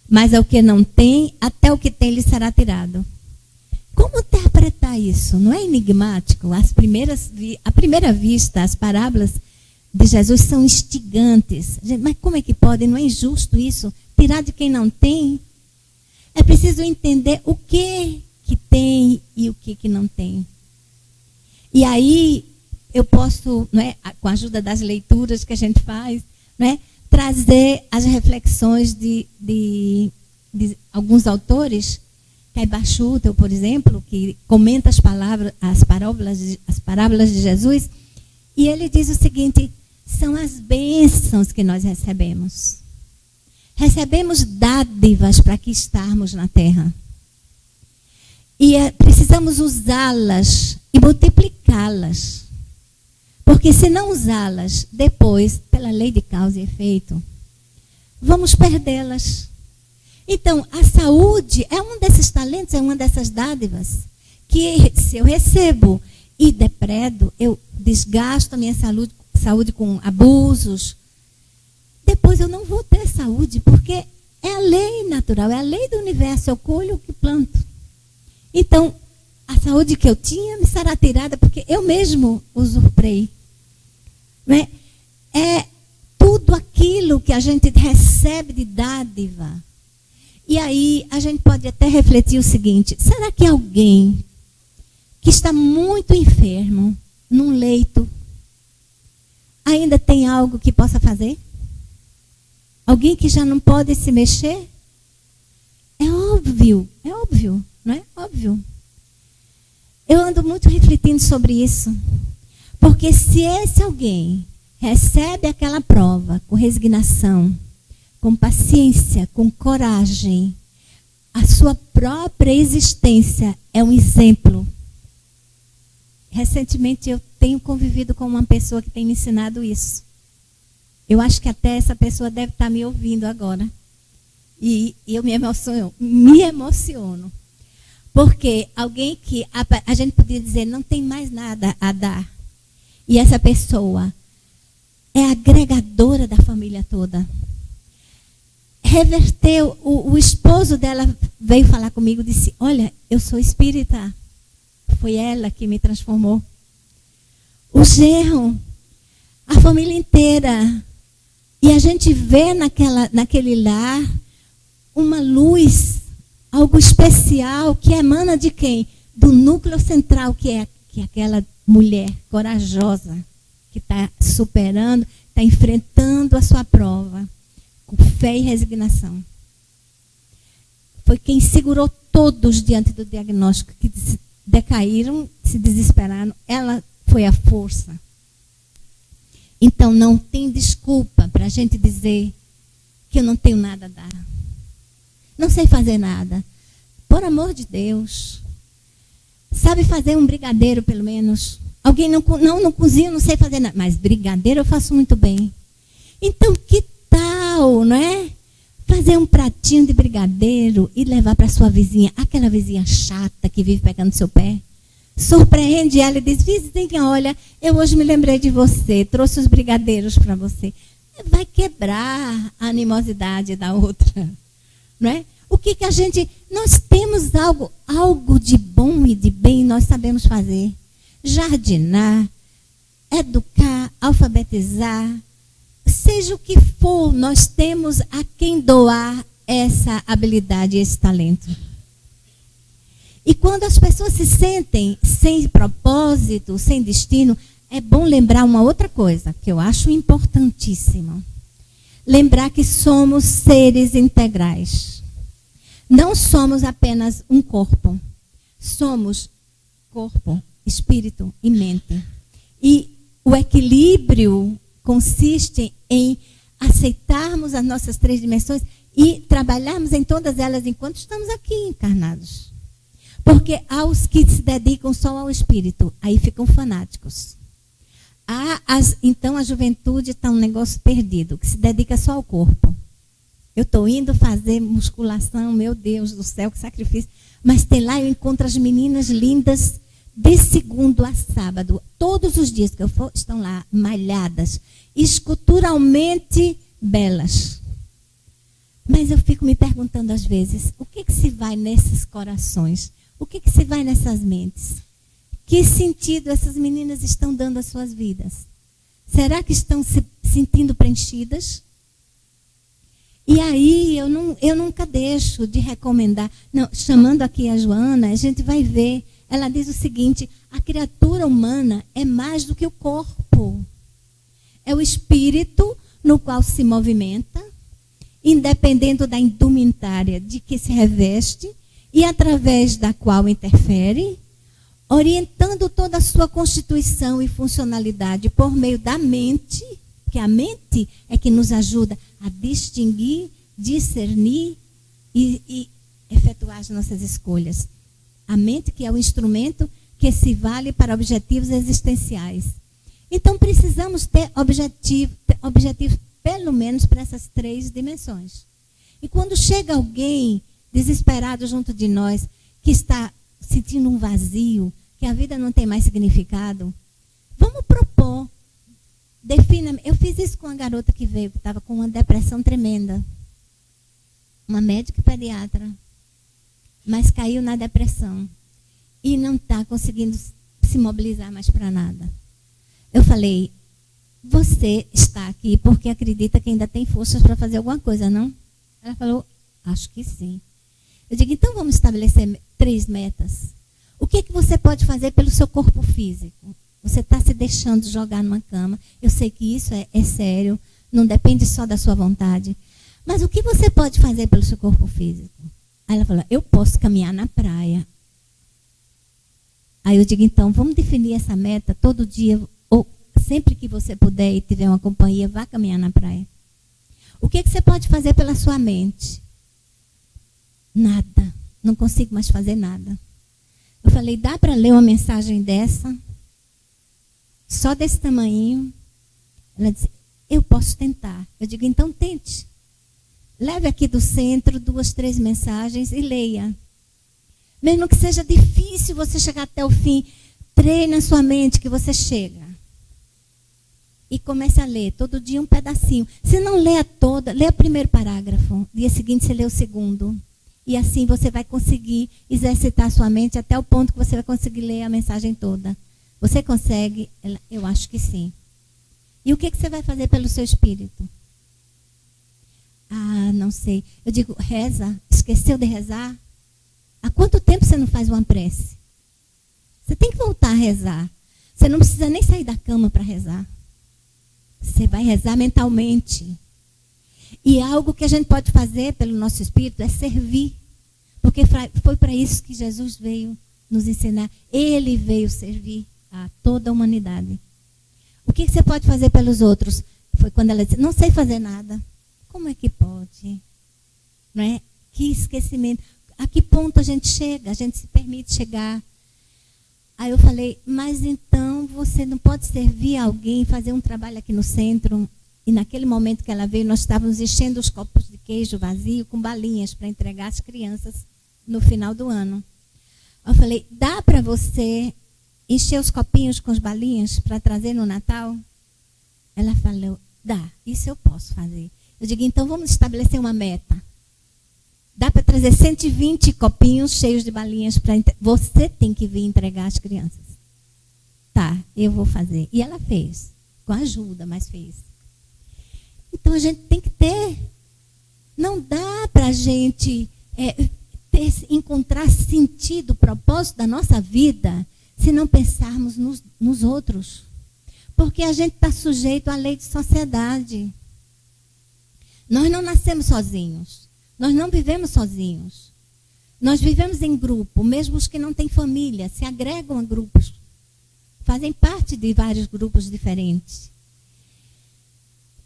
E: mas ao que não tem, até o que tem lhe será tirado. Como interpretar isso? Não é enigmático? À primeira vista, as parábolas de Jesus são instigantes. Mas como é que pode? Não é injusto isso? Tirar de quem não tem? É preciso entender o que tem e o que não tem. E aí eu posso, não é, com a ajuda das leituras que a gente faz, não é, trazer as reflexões de alguns autores, Caiba Schutel, por exemplo, que comenta as parábolas de Jesus, e ele diz o seguinte: são as bênçãos que nós recebemos. Recebemos dádivas para que estarmos na terra. E precisamos usá-las e multiplicá-las. Porque se não usá-las, depois, pela lei de causa e efeito, vamos perdê-las. Então, a saúde é um desses talentos, é uma dessas dádivas, que se eu recebo e depredo, eu desgasto a minha saúde com abusos, depois eu não vou ter saúde, porque é a lei natural, é a lei do universo, eu colho o que planto. Então, a saúde que eu tinha me será tirada porque eu mesmo usurpei. Não é? É tudo aquilo que a gente recebe de dádiva. E aí a gente pode até refletir o seguinte: será que alguém que está muito enfermo, num leito, ainda tem algo que possa fazer? Alguém que já não pode se mexer? É óbvio, não é? Óbvio. Eu ando muito refletindo sobre isso. Porque se esse alguém recebe aquela prova com resignação, com paciência, com coragem, a sua própria existência é um exemplo. Recentemente eu tenho convivido com uma pessoa que tem me ensinado isso. Eu acho que até essa pessoa deve estar me ouvindo agora. E eu me emociono. Porque alguém que a gente podia dizer não tem mais nada a dar. E essa pessoa é agregadora da família toda. Reverteu, o esposo dela veio falar comigo e disse: olha, eu sou espírita. Foi ela que me transformou. O genro, a família inteira. E a gente vê naquele lar uma luz, algo especial que emana de quem? Do núcleo central, que é aquela mulher corajosa, que está superando, está enfrentando a sua prova, com fé e resignação. Foi quem segurou todos diante do diagnóstico, que decaíram, se desesperaram. Ela foi a força. Então não tem desculpa para a gente dizer que eu não tenho nada a dar. Não sei fazer nada. Por amor de Deus. Sabe fazer um brigadeiro, pelo menos? Alguém não cozinha, não sei fazer nada. Mas brigadeiro eu faço muito bem. Então, que tal, não é? Fazer um pratinho de brigadeiro e levar para sua vizinha. Aquela vizinha chata que vive pegando seu pé. Surpreende ela e diz: vizinha, olha, eu hoje me lembrei de você. Trouxe os brigadeiros para você. Vai quebrar a animosidade da outra. Não é? O que a gente... Nós temos algo de bom e de bem, nós sabemos fazer. Jardinar, educar, alfabetizar, seja o que for, nós temos a quem doar essa habilidade, esse talento. E quando as pessoas se sentem sem propósito, sem destino, é bom lembrar uma outra coisa, que eu acho importantíssima. Lembrar que somos seres integrais. Não somos apenas um corpo. Somos corpo, espírito e mente. E o equilíbrio consiste em aceitarmos as nossas 3 dimensões e trabalharmos em todas elas enquanto estamos aqui encarnados. Porque há os que se dedicam só ao espírito, aí ficam fanáticos. Então a juventude está um negócio perdido, que se dedica só ao corpo. Eu estou indo fazer musculação, meu Deus do céu, que sacrifício. Mas tem lá, eu encontro as meninas lindas de segunda a sábado. Todos os dias que eu for, estão lá, malhadas, esculturalmente belas. Mas eu fico me perguntando às vezes, o que se vai nesses corações? O que se vai nessas mentes? Que sentido essas meninas estão dando às suas vidas? Será que estão se sentindo preenchidas? E aí eu nunca deixo de recomendar. Não, chamando aqui a Joana, a gente vai ver. Ela diz o seguinte: a criatura humana é mais do que o corpo. É o espírito no qual se movimenta, independente da indumentária de que se reveste e através da qual interfere, orientando toda a sua constituição e funcionalidade por meio da mente, que a mente é que nos ajuda a distinguir, discernir e efetuar as nossas escolhas. A mente que é o instrumento que se vale para objetivos existenciais. Então, precisamos ter objetivos pelo menos para essas 3 dimensões. E quando chega alguém desesperado junto de nós, que está sentindo um vazio, que a vida não tem mais significado, vamos propor. Defina. Eu fiz isso com uma garota que veio, que estava com uma depressão tremenda. Uma médica pediatra. Mas caiu na depressão. E não está conseguindo se mobilizar mais para nada. Eu falei, você está aqui porque acredita que ainda tem forças para fazer alguma coisa, não? Ela falou, acho que sim. Eu digo, então vamos estabelecer 3 metas. O que você pode fazer pelo seu corpo físico? Você está se deixando jogar numa cama. Eu sei que isso é sério, não depende só da sua vontade. Mas o que você pode fazer pelo seu corpo físico? Aí ela falou, eu posso caminhar na praia. Aí eu digo, então, vamos definir essa meta todo dia, ou sempre que você puder e tiver uma companhia, vá caminhar na praia. O que você pode fazer pela sua mente? Nada. Não consigo mais fazer nada. Eu falei, dá para ler uma mensagem dessa? Só desse tamanho? Ela disse, eu posso tentar. Eu digo, então tente. Leve aqui do centro 2, 3 mensagens e leia. Mesmo que seja difícil você chegar até o fim, treine a sua mente que você chega. E comece a ler, todo dia um pedacinho. Se não lê toda, lê o primeiro parágrafo. Dia seguinte você lê o segundo. E assim você vai conseguir exercitar a sua mente até o ponto que você vai conseguir ler a mensagem toda. Você consegue? Eu acho que sim. E o que você vai fazer pelo seu espírito? Ah, não sei. Eu digo, reza. Esqueceu de rezar? Há quanto tempo você não faz uma prece? Você tem que voltar a rezar. Você não precisa nem sair da cama para rezar. Você vai rezar mentalmente. E algo que a gente pode fazer pelo nosso espírito é servir. Porque foi para isso que Jesus veio nos ensinar. Ele veio servir a toda a humanidade. O que você pode fazer pelos outros? Foi quando ela disse, não sei fazer nada. Como é que pode? Não é? Que esquecimento. A que ponto a gente chega? A gente se permite chegar. Aí eu falei, mas então você não pode servir a alguém, fazer um trabalho aqui no centro. E naquele momento que ela veio, nós estávamos enchendo os copos de queijo vazio com balinhas para entregar às crianças no final do ano. Eu falei, dá para você encher os copinhos com as balinhas para trazer no Natal? Ela falou, dá, isso eu posso fazer. Eu digo, então vamos estabelecer uma meta. Dá para trazer 120 copinhos cheios de balinhas para você tem que vir entregar às crianças. Tá, eu vou fazer. E ela fez, com ajuda, mas fez. Então a gente tem que ter. Não dá para a gente encontrar sentido, propósito da nossa vida, se não pensarmos nos outros. Porque a gente está sujeito à lei de sociedade. Nós não nascemos sozinhos. Nós não vivemos sozinhos. Nós vivemos em grupo, mesmo os que não têm família, se agregam a grupos. Fazem parte de vários grupos diferentes.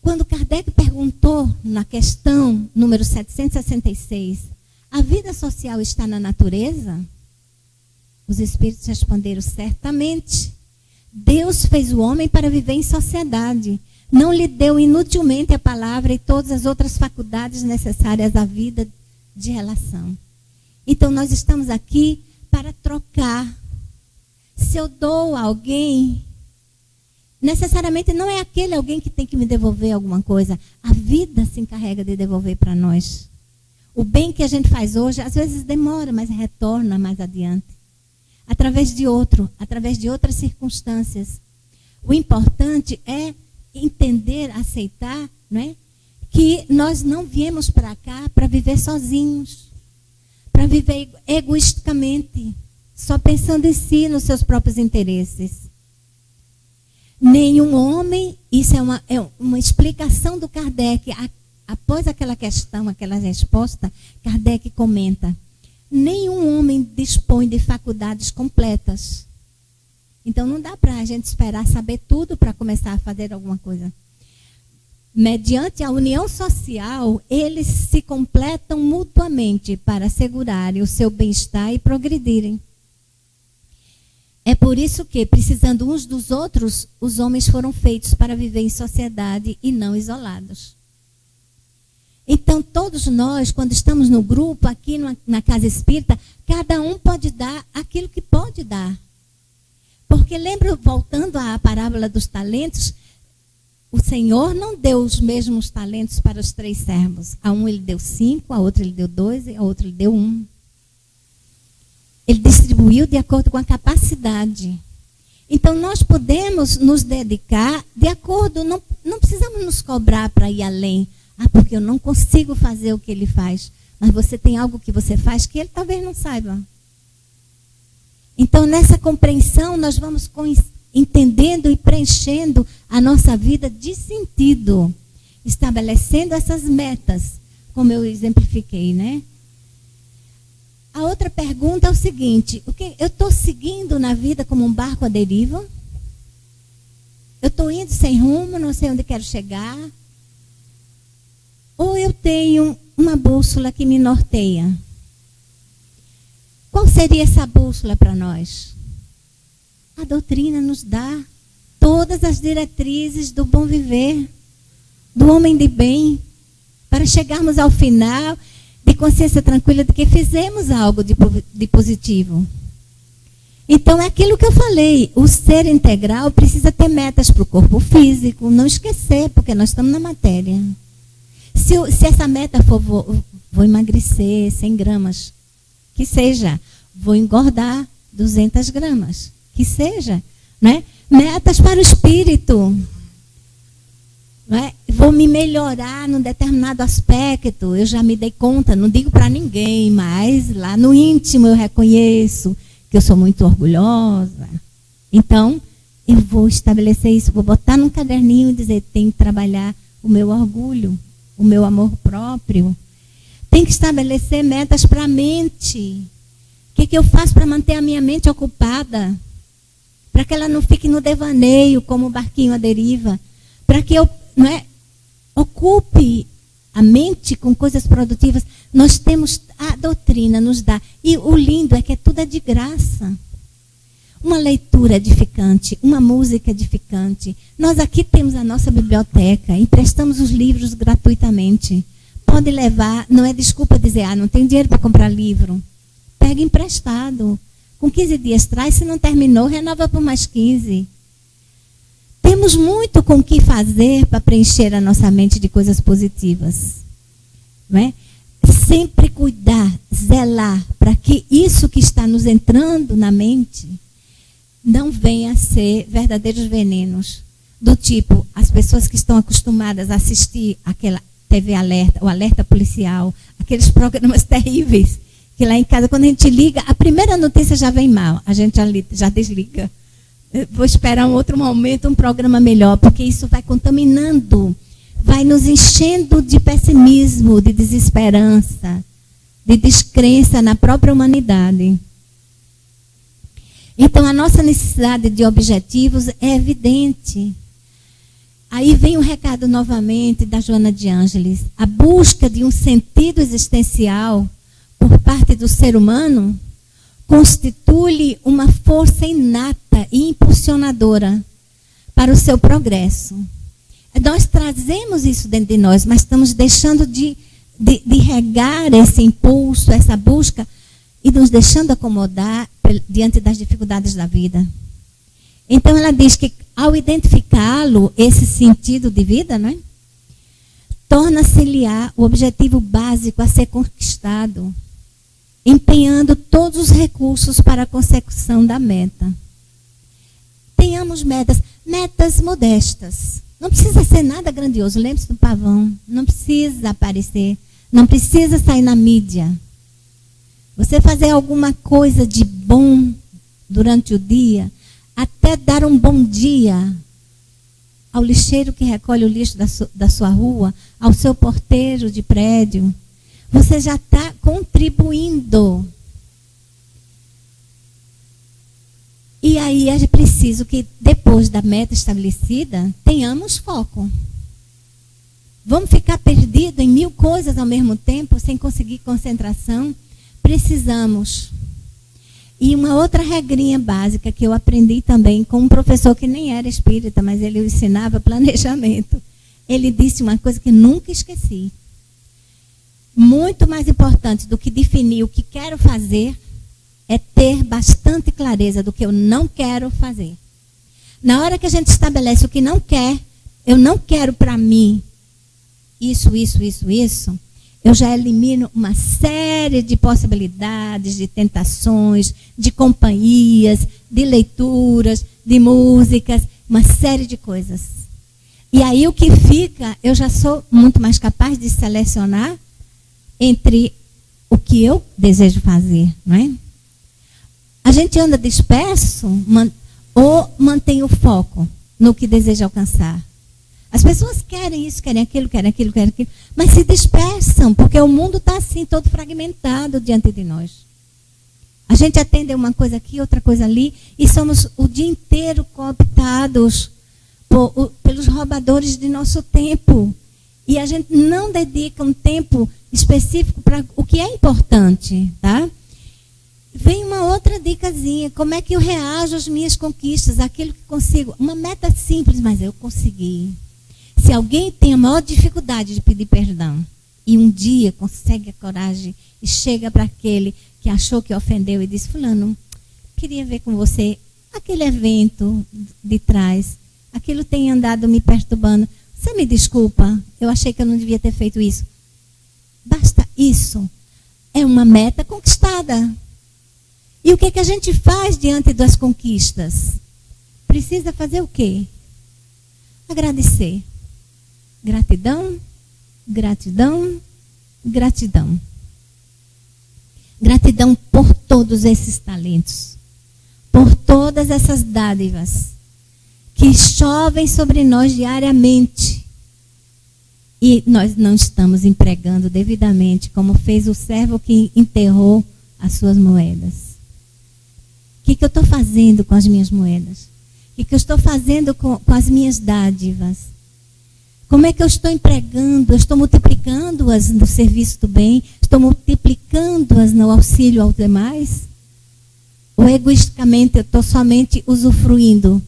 E: Quando Kardec perguntou na questão número 766, a vida social está na natureza? Os espíritos responderam, certamente. Deus fez o homem para viver em sociedade, não lhe deu inutilmente a palavra e todas as outras faculdades necessárias à vida de relação. Então, nós estamos aqui para trocar. Se eu dou a alguém, necessariamente não é aquele alguém que tem que me devolver alguma coisa. A vida se encarrega de devolver para nós. O bem que a gente faz hoje, às vezes demora, mas retorna mais adiante. Através de outras circunstâncias. O importante é entender, aceitar, não é? Que nós não viemos para cá para viver sozinhos, para viver egoisticamente, só pensando em si, nos seus próprios interesses. Nenhum homem, isso é uma explicação do Kardec. Após aquela questão, aquela resposta, Kardec comenta: nenhum homem dispõe de faculdades completas. Então não dá para a gente esperar saber tudo para começar a fazer alguma coisa. Mediante a união social, eles se completam mutuamente para assegurarem o seu bem-estar e progredirem. É por isso que, precisando uns dos outros, os homens foram feitos para viver em sociedade e não isolados. Então, todos nós, quando estamos no grupo, aqui na Casa Espírita, cada um pode dar aquilo que pode dar. Porque lembra, voltando à parábola dos talentos, o Senhor não deu os mesmos talentos para os 3 servos. A um ele deu 5, a outro ele deu 2 e a outro ele deu 1. Ele distribuiu de acordo com a capacidade. Então, nós podemos nos dedicar de acordo, não precisamos nos cobrar para ir além. Porque eu não consigo fazer o que ele faz. Mas você tem algo que você faz que ele talvez não saiba. Então, nessa compreensão, nós vamos entendendo e preenchendo a nossa vida de sentido. Estabelecendo essas metas, como eu exemplifiquei, né? A outra pergunta é o seguinte: eu estou seguindo na vida como um barco à deriva? Eu estou indo sem rumo, não sei onde quero chegar? Ou eu tenho uma bússola que me norteia? Qual seria essa bússola para nós? A doutrina nos dá todas as diretrizes do bom viver, do homem de bem, para chegarmos ao final de consciência tranquila de que fizemos algo de positivo. Então, é aquilo que eu falei, o ser integral precisa ter metas para o corpo físico, não esquecer, porque nós estamos na matéria. Se essa meta for, vou emagrecer 100 gramas, que seja, vou engordar 200 gramas, que seja, né? Metas para o espírito, né? Vou me melhorar num determinado aspecto, eu já me dei conta, não digo para ninguém, mas lá no íntimo eu reconheço que eu sou muito orgulhosa. Então, eu vou estabelecer isso, vou botar num caderninho e dizer, tenho que trabalhar o meu orgulho, o meu amor próprio. Tem que estabelecer metas para a mente. O que eu faço para manter a minha mente ocupada? Para que ela não fique no devaneio, como o barquinho à deriva. Para que eu ocupe a mente com coisas produtivas. Nós temos, a doutrina nos dá. E o lindo é que tudo é de graça. Uma leitura edificante, uma música edificante. Nós aqui temos a nossa biblioteca, emprestamos os livros gratuitamente. Pode levar, não é desculpa dizer, não tenho dinheiro para comprar livro. Pega emprestado. Com 15 dias traz, se não terminou, renova por mais 15. Temos muito com o que fazer para preencher a nossa mente de coisas positivas. Não é? Sempre cuidar, zelar, para que isso que está nos entrando na mente não venha a ser verdadeiros venenos. Do tipo, as pessoas que estão acostumadas a assistir aquela TV Alerta, o Alerta Policial, aqueles programas terríveis, que lá em casa, quando a gente liga, a primeira notícia já vem mal, a gente já desliga. Vou esperar um outro momento, um programa melhor, porque isso vai contaminando, vai nos enchendo de pessimismo, de desesperança, de descrença na própria humanidade. Então, a nossa necessidade de objetivos é evidente. Aí vem o recado novamente da Joana de Ângeles. A busca de um sentido existencial por parte do ser humano constitui uma força inata e impulsionadora para o seu progresso. Nós trazemos isso dentro de nós, mas estamos deixando de regar esse impulso, essa busca, e nos deixando acomodar diante das dificuldades da vida. Então ela diz que ao identificá-lo, esse sentido de vida, não é? Torna-se-lhe o objetivo básico a ser conquistado, empenhando todos os recursos para a consecução da meta. Tenhamos metas modestas. Não precisa ser nada grandioso. Lembre-se do pavão. Não precisa aparecer. Não precisa sair na mídia. Você fazer alguma coisa de bom durante o dia, até dar um bom dia ao lixeiro que recolhe o lixo da sua rua, ao seu porteiro de prédio. Você já está contribuindo. E aí é preciso que, depois da meta estabelecida, tenhamos foco. Vamos ficar perdidos em 1000 coisas ao mesmo tempo, sem conseguir concentração? Precisamos. E uma outra regrinha básica que eu aprendi também com um professor que nem era espírita, mas ele ensinava planejamento. Ele disse uma coisa que nunca esqueci. Muito mais importante do que definir o que quero fazer é ter bastante clareza do que eu não quero fazer. Na hora que a gente estabelece o que não quer, eu não quero para mim isso, eu já elimino uma série de possibilidades, de tentações, de companhias, de leituras, de músicas, uma série de coisas. E aí o que fica, eu já sou muito mais capaz de selecionar entre o que eu desejo fazer, não é? A gente anda disperso ou mantém o foco no que deseja alcançar. As pessoas querem isso, querem aquilo, mas se dispersam, porque o mundo está assim, todo fragmentado diante de nós. A gente atende uma coisa aqui, outra coisa ali, e somos o dia inteiro cooptados pelos roubadores de nosso tempo. E a gente não dedica um tempo específico para o que é importante, tá? Vem uma outra dicasinha, como é que eu reajo às minhas conquistas, aquilo que consigo. Uma meta simples, mas eu consegui. Se alguém tem a maior dificuldade de pedir perdão, e um dia consegue a coragem e chega para aquele que achou que ofendeu e diz, fulano, queria ver com você aquele evento de trás, aquilo tem andado me perturbando. Você me desculpa, eu achei que eu não devia ter feito isso. Basta isso. É uma meta conquistada. E o que a gente faz diante das conquistas? Precisa fazer o quê? Agradecer. Gratidão, gratidão, gratidão. Gratidão por todos esses talentos, por todas essas dádivas que chovem sobre nós diariamente. E nós não estamos empregando devidamente, como fez o servo que enterrou as suas moedas. O que eu estou fazendo com as minhas moedas? O que eu estou fazendo com as minhas dádivas? Como é que eu estou empregando? Eu estou multiplicando-as no serviço do bem? Estou multiplicando-as no auxílio aos demais? Ou egoisticamente eu estou somente usufruindo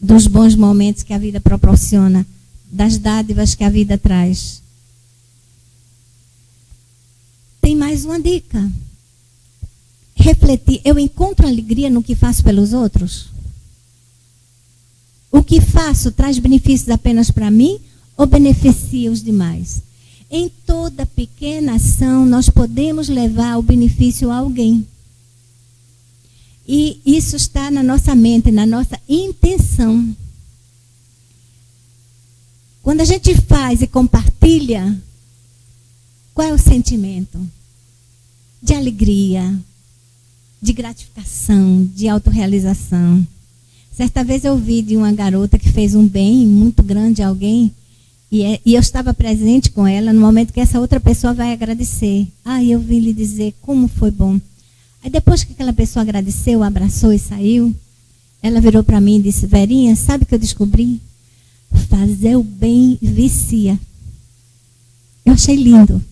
E: dos bons momentos que a vida proporciona, das dádivas que a vida traz? Tem mais uma dica. Refletir. Eu encontro alegria no que faço pelos outros? O que faço traz benefícios apenas para mim ou beneficia os demais? Em toda pequena ação, nós podemos levar o benefício a alguém. E isso está na nossa mente, na nossa intenção. Quando a gente faz e compartilha, qual é o sentimento? De alegria, de gratificação, de autorrealização. Certa vez eu ouvi de uma garota que fez um bem muito grande a alguém, e eu estava presente com ela no momento que essa outra pessoa vai agradecer. Eu vim lhe dizer como foi bom. Aí depois que aquela pessoa agradeceu, abraçou e saiu, ela virou para mim e disse, Verinha, sabe o que eu descobri? Fazer o bem vicia. Eu achei lindo.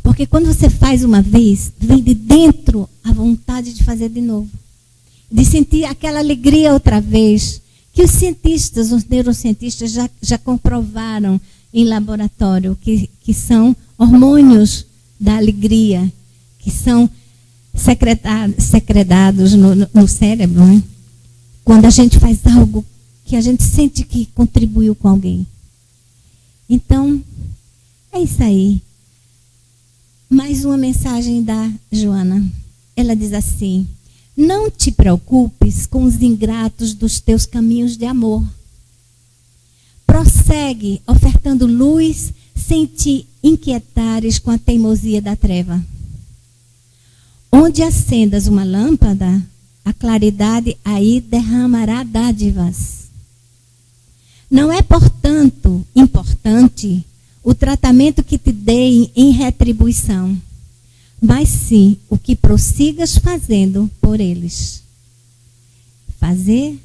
E: Porque quando você faz uma vez, vem de dentro a vontade de fazer de novo. De sentir aquela alegria outra vez. que os cientistas, os neurocientistas já comprovaram em laboratório, que são hormônios da alegria, que são secretados no cérebro, né? Quando a gente faz algo que a gente sente que contribuiu com alguém. Então, é isso aí. Mais uma mensagem da Joana. Ela diz assim: não te preocupes com os ingratos dos teus caminhos de amor. Prossegue ofertando luz sem te inquietares com a teimosia da treva. Onde acendas uma lâmpada, a claridade aí derramará dádivas. Não é, portanto, importante o tratamento que te deem em retribuição, mas sim o que prossigas fazendo por eles. Fazer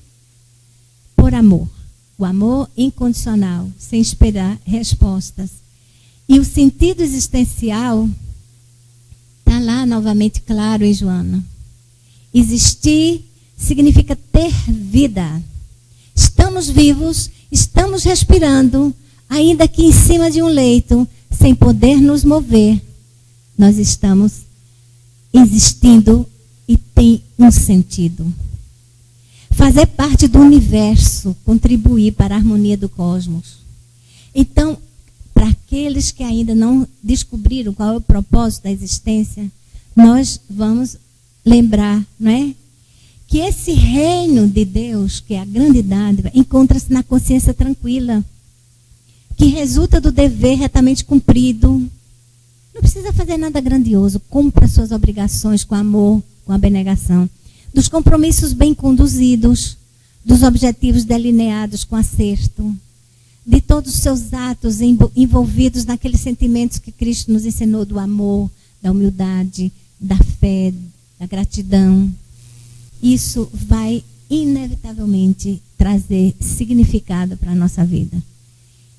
E: por amor. O amor incondicional, sem esperar respostas. E o sentido existencial está lá novamente claro em Joana. Existir significa ter vida. Estamos vivos, estamos respirando, ainda que em cima de um leito, sem poder nos mover. Nós estamos existindo e tem um sentido. Fazer parte do universo, contribuir para a harmonia do cosmos. Então, para aqueles que ainda não descobriram qual é o propósito da existência, nós vamos lembrar, não é? Que esse reino de Deus, que é a grande dádiva, encontra-se na consciência tranquila, que resulta do dever retamente cumprido. Não precisa fazer nada grandioso, cumpra suas obrigações com amor, com abnegação, dos compromissos bem conduzidos, dos objetivos delineados com acerto, de todos os seus atos envolvidos naqueles sentimentos que Cristo nos ensinou, do amor, da humildade, da fé, da gratidão. Isso vai inevitavelmente trazer significado para a nossa vida.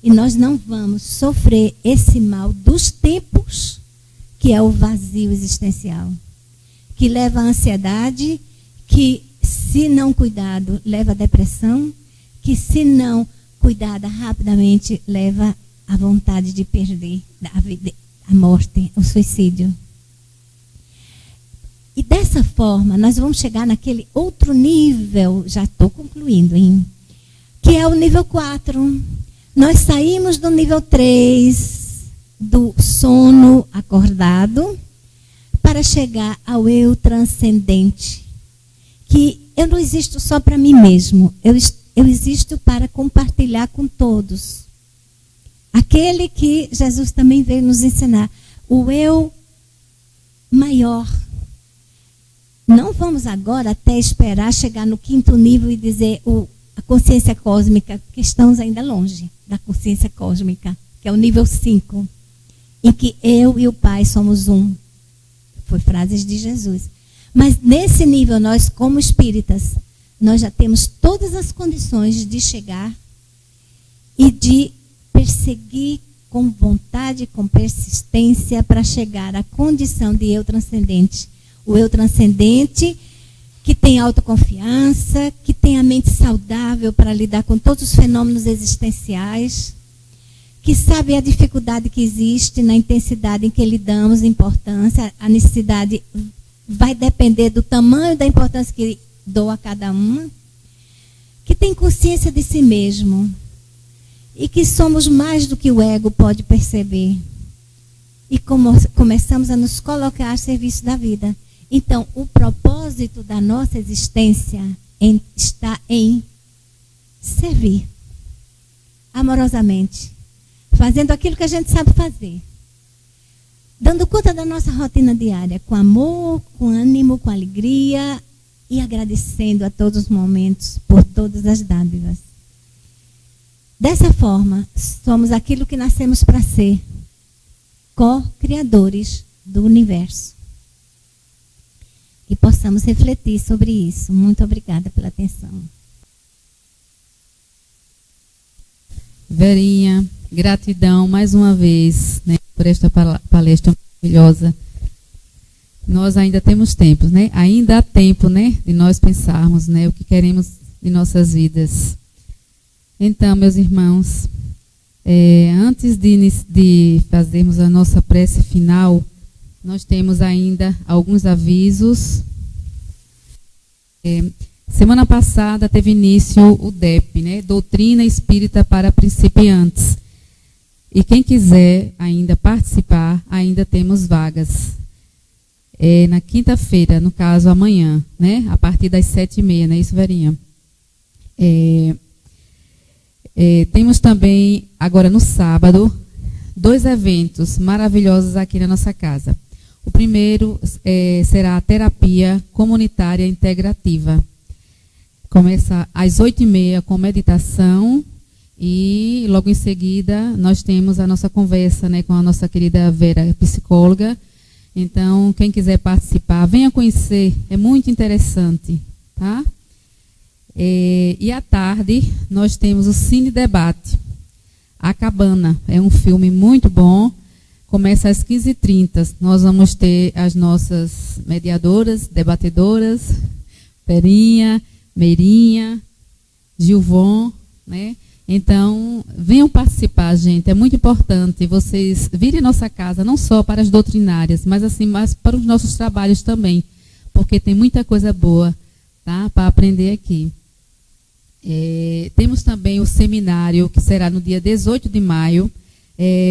E: E nós não vamos sofrer esse mal dos tempos, que é o vazio existencial, que leva à ansiedade, que, se não cuidado, leva à depressão, que, se não cuidada rapidamente, leva à vontade de perder a morte, o suicídio. E dessa forma, nós vamos chegar naquele outro nível, já estou concluindo, hein? Que é o nível 4. Nós saímos do nível 3, do sono acordado, para chegar ao eu transcendente. Que eu não existo só para mim mesmo, eu existo para compartilhar com todos. Aquele que Jesus também veio nos ensinar, o eu maior. Não vamos agora até esperar chegar no 5º nível e dizer a consciência cósmica, que estamos ainda longe da consciência cósmica, que é o nível 5, em que eu e o Pai somos um. Foi frases de Jesus. Mas nesse nível, nós como espíritas, nós já temos todas as condições de chegar e de perseguir com vontade, com persistência, para chegar à condição de eu transcendente. O eu transcendente, que tem autoconfiança, que tem a mente saudável para lidar com todos os fenômenos existenciais, que sabe a dificuldade que existe na intensidade em que lidamos, a importância, a necessidade vai depender do tamanho da importância que dou a cada uma, que tem consciência de si mesmo e que somos mais do que o ego pode perceber. E começamos a nos colocar a serviço da vida. Então, o propósito da nossa existência está em servir amorosamente, fazendo aquilo que a gente sabe fazer, dando conta da nossa rotina diária, com amor, com ânimo, com alegria e agradecendo a todos os momentos por todas as dádivas. Dessa forma, somos aquilo que nascemos para ser, co-criadores do universo. E possamos refletir sobre isso. Muito obrigada pela atenção.
A: Verinha, gratidão mais uma vez, né, por esta palestra maravilhosa. Nós ainda temos tempo, né? Ainda há tempo, né, de nós pensarmos, né, o que queremos de nossas vidas. Então, meus irmãos, antes de fazermos a nossa prece final, nós temos ainda alguns avisos. Semana passada teve início o DEP, né? Doutrina Espírita para Principiantes. E quem quiser ainda participar, ainda temos vagas. Na quinta-feira, no caso amanhã, né? A partir das 7h30, não é isso, Verinha? Temos também, agora no sábado, 2 eventos maravilhosos aqui na nossa casa. O primeiro será a terapia comunitária integrativa. Começa às 8h30 com meditação e logo em seguida nós temos a nossa conversa, né, com a nossa querida Vera, psicóloga. Então, quem quiser participar, venha conhecer, é muito interessante, tá? E à tarde nós temos o Cine Debate, A Cabana, é um filme muito bom, começa às 15h30. Nós vamos ter as nossas mediadoras, debatedoras, Perinha, Meirinha, Gilvon, né? Então, venham participar, gente, é muito importante vocês virem nossa casa, não só para as doutrinárias, mas para os nossos trabalhos também, porque tem muita coisa boa, tá, para aprender aqui. Temos também o seminário, que será no dia 18 de maio,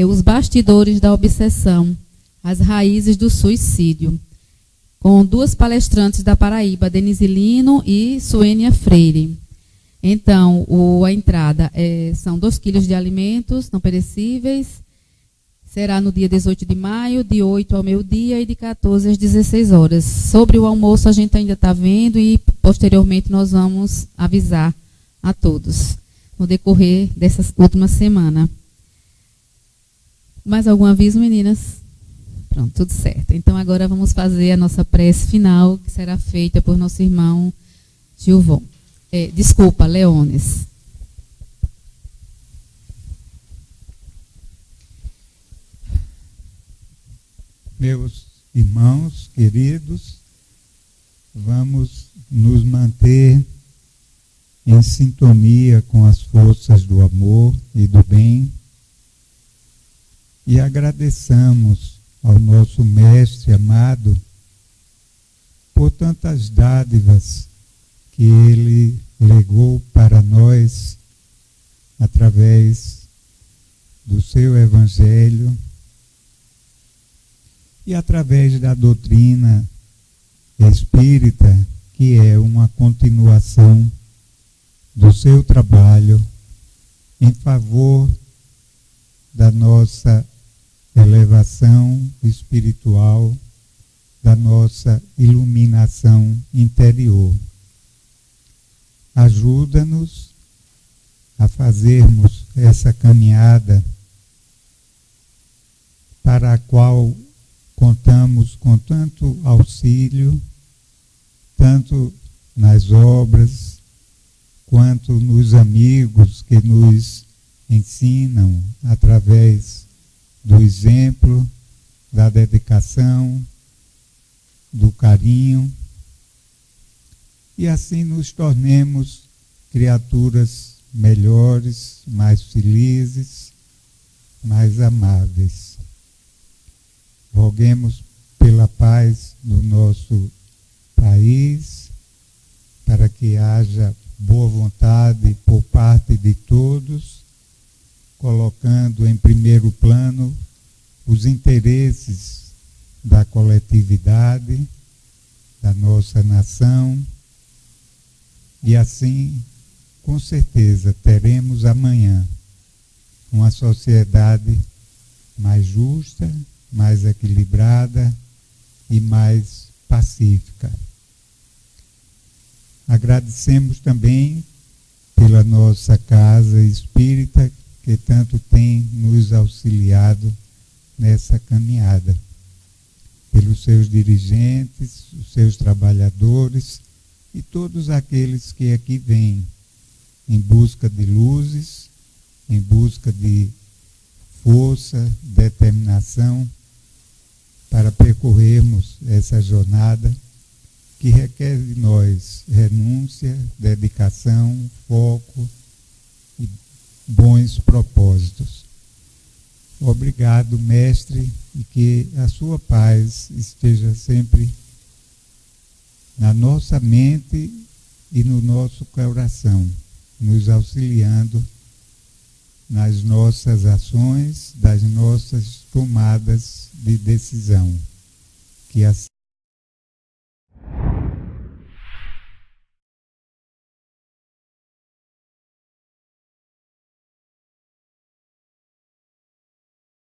A: Os Bastidores da Obsessão, As Raízes do Suicídio, com 2 palestrantes da Paraíba, Denise Lino e Suênia Freire. Então, a entrada são 2 quilos de alimentos não perecíveis. Será no dia 18 de maio, de 8 ao meio-dia e de 14 às 16 horas. Sobre o almoço, a gente ainda está vendo e, posteriormente, nós vamos avisar a todos no decorrer dessa última semana. Mais algum aviso, meninas? Pronto, tudo certo. Então, agora vamos fazer a nossa prece final, que será feita por nosso irmão Gilvon. Leones.
F: Meus irmãos queridos, vamos nos manter em sintonia com as forças do amor e do bem e agradeçamos ao nosso Mestre amado por tantas dádivas que Ele legou para nós através do seu Evangelho e através da doutrina espírita, que é uma continuação do seu trabalho em favor da nossa elevação espiritual, da nossa iluminação interior. Ajuda-nos a fazermos essa caminhada para a qual contamos com tanto auxílio, tanto nas obras, quanto nos amigos que nos ensinam através do exemplo, da dedicação, do carinho, e assim nos tornemos criaturas melhores, mais felizes, mais amáveis. Roguemos pela paz do nosso país, para que haja boa vontade por parte de todos, colocando em primeiro plano os interesses da coletividade, da nossa nação, e assim, com certeza, teremos amanhã uma sociedade mais justa, mais equilibrada e mais pacífica. Agradecemos também pela nossa casa espírita, que tanto tem nos auxiliado nessa caminhada, pelos seus dirigentes, os seus trabalhadores e todos aqueles que aqui vêm em busca de luzes, em busca de força, determinação, para percorrermos essa jornada que requer de nós renúncia, dedicação, foco e bons propósitos. Obrigado, Mestre, e que a sua paz esteja sempre na nossa mente e no nosso coração, nos auxiliando nas nossas ações, das nossas tomadas de decisão. Que assim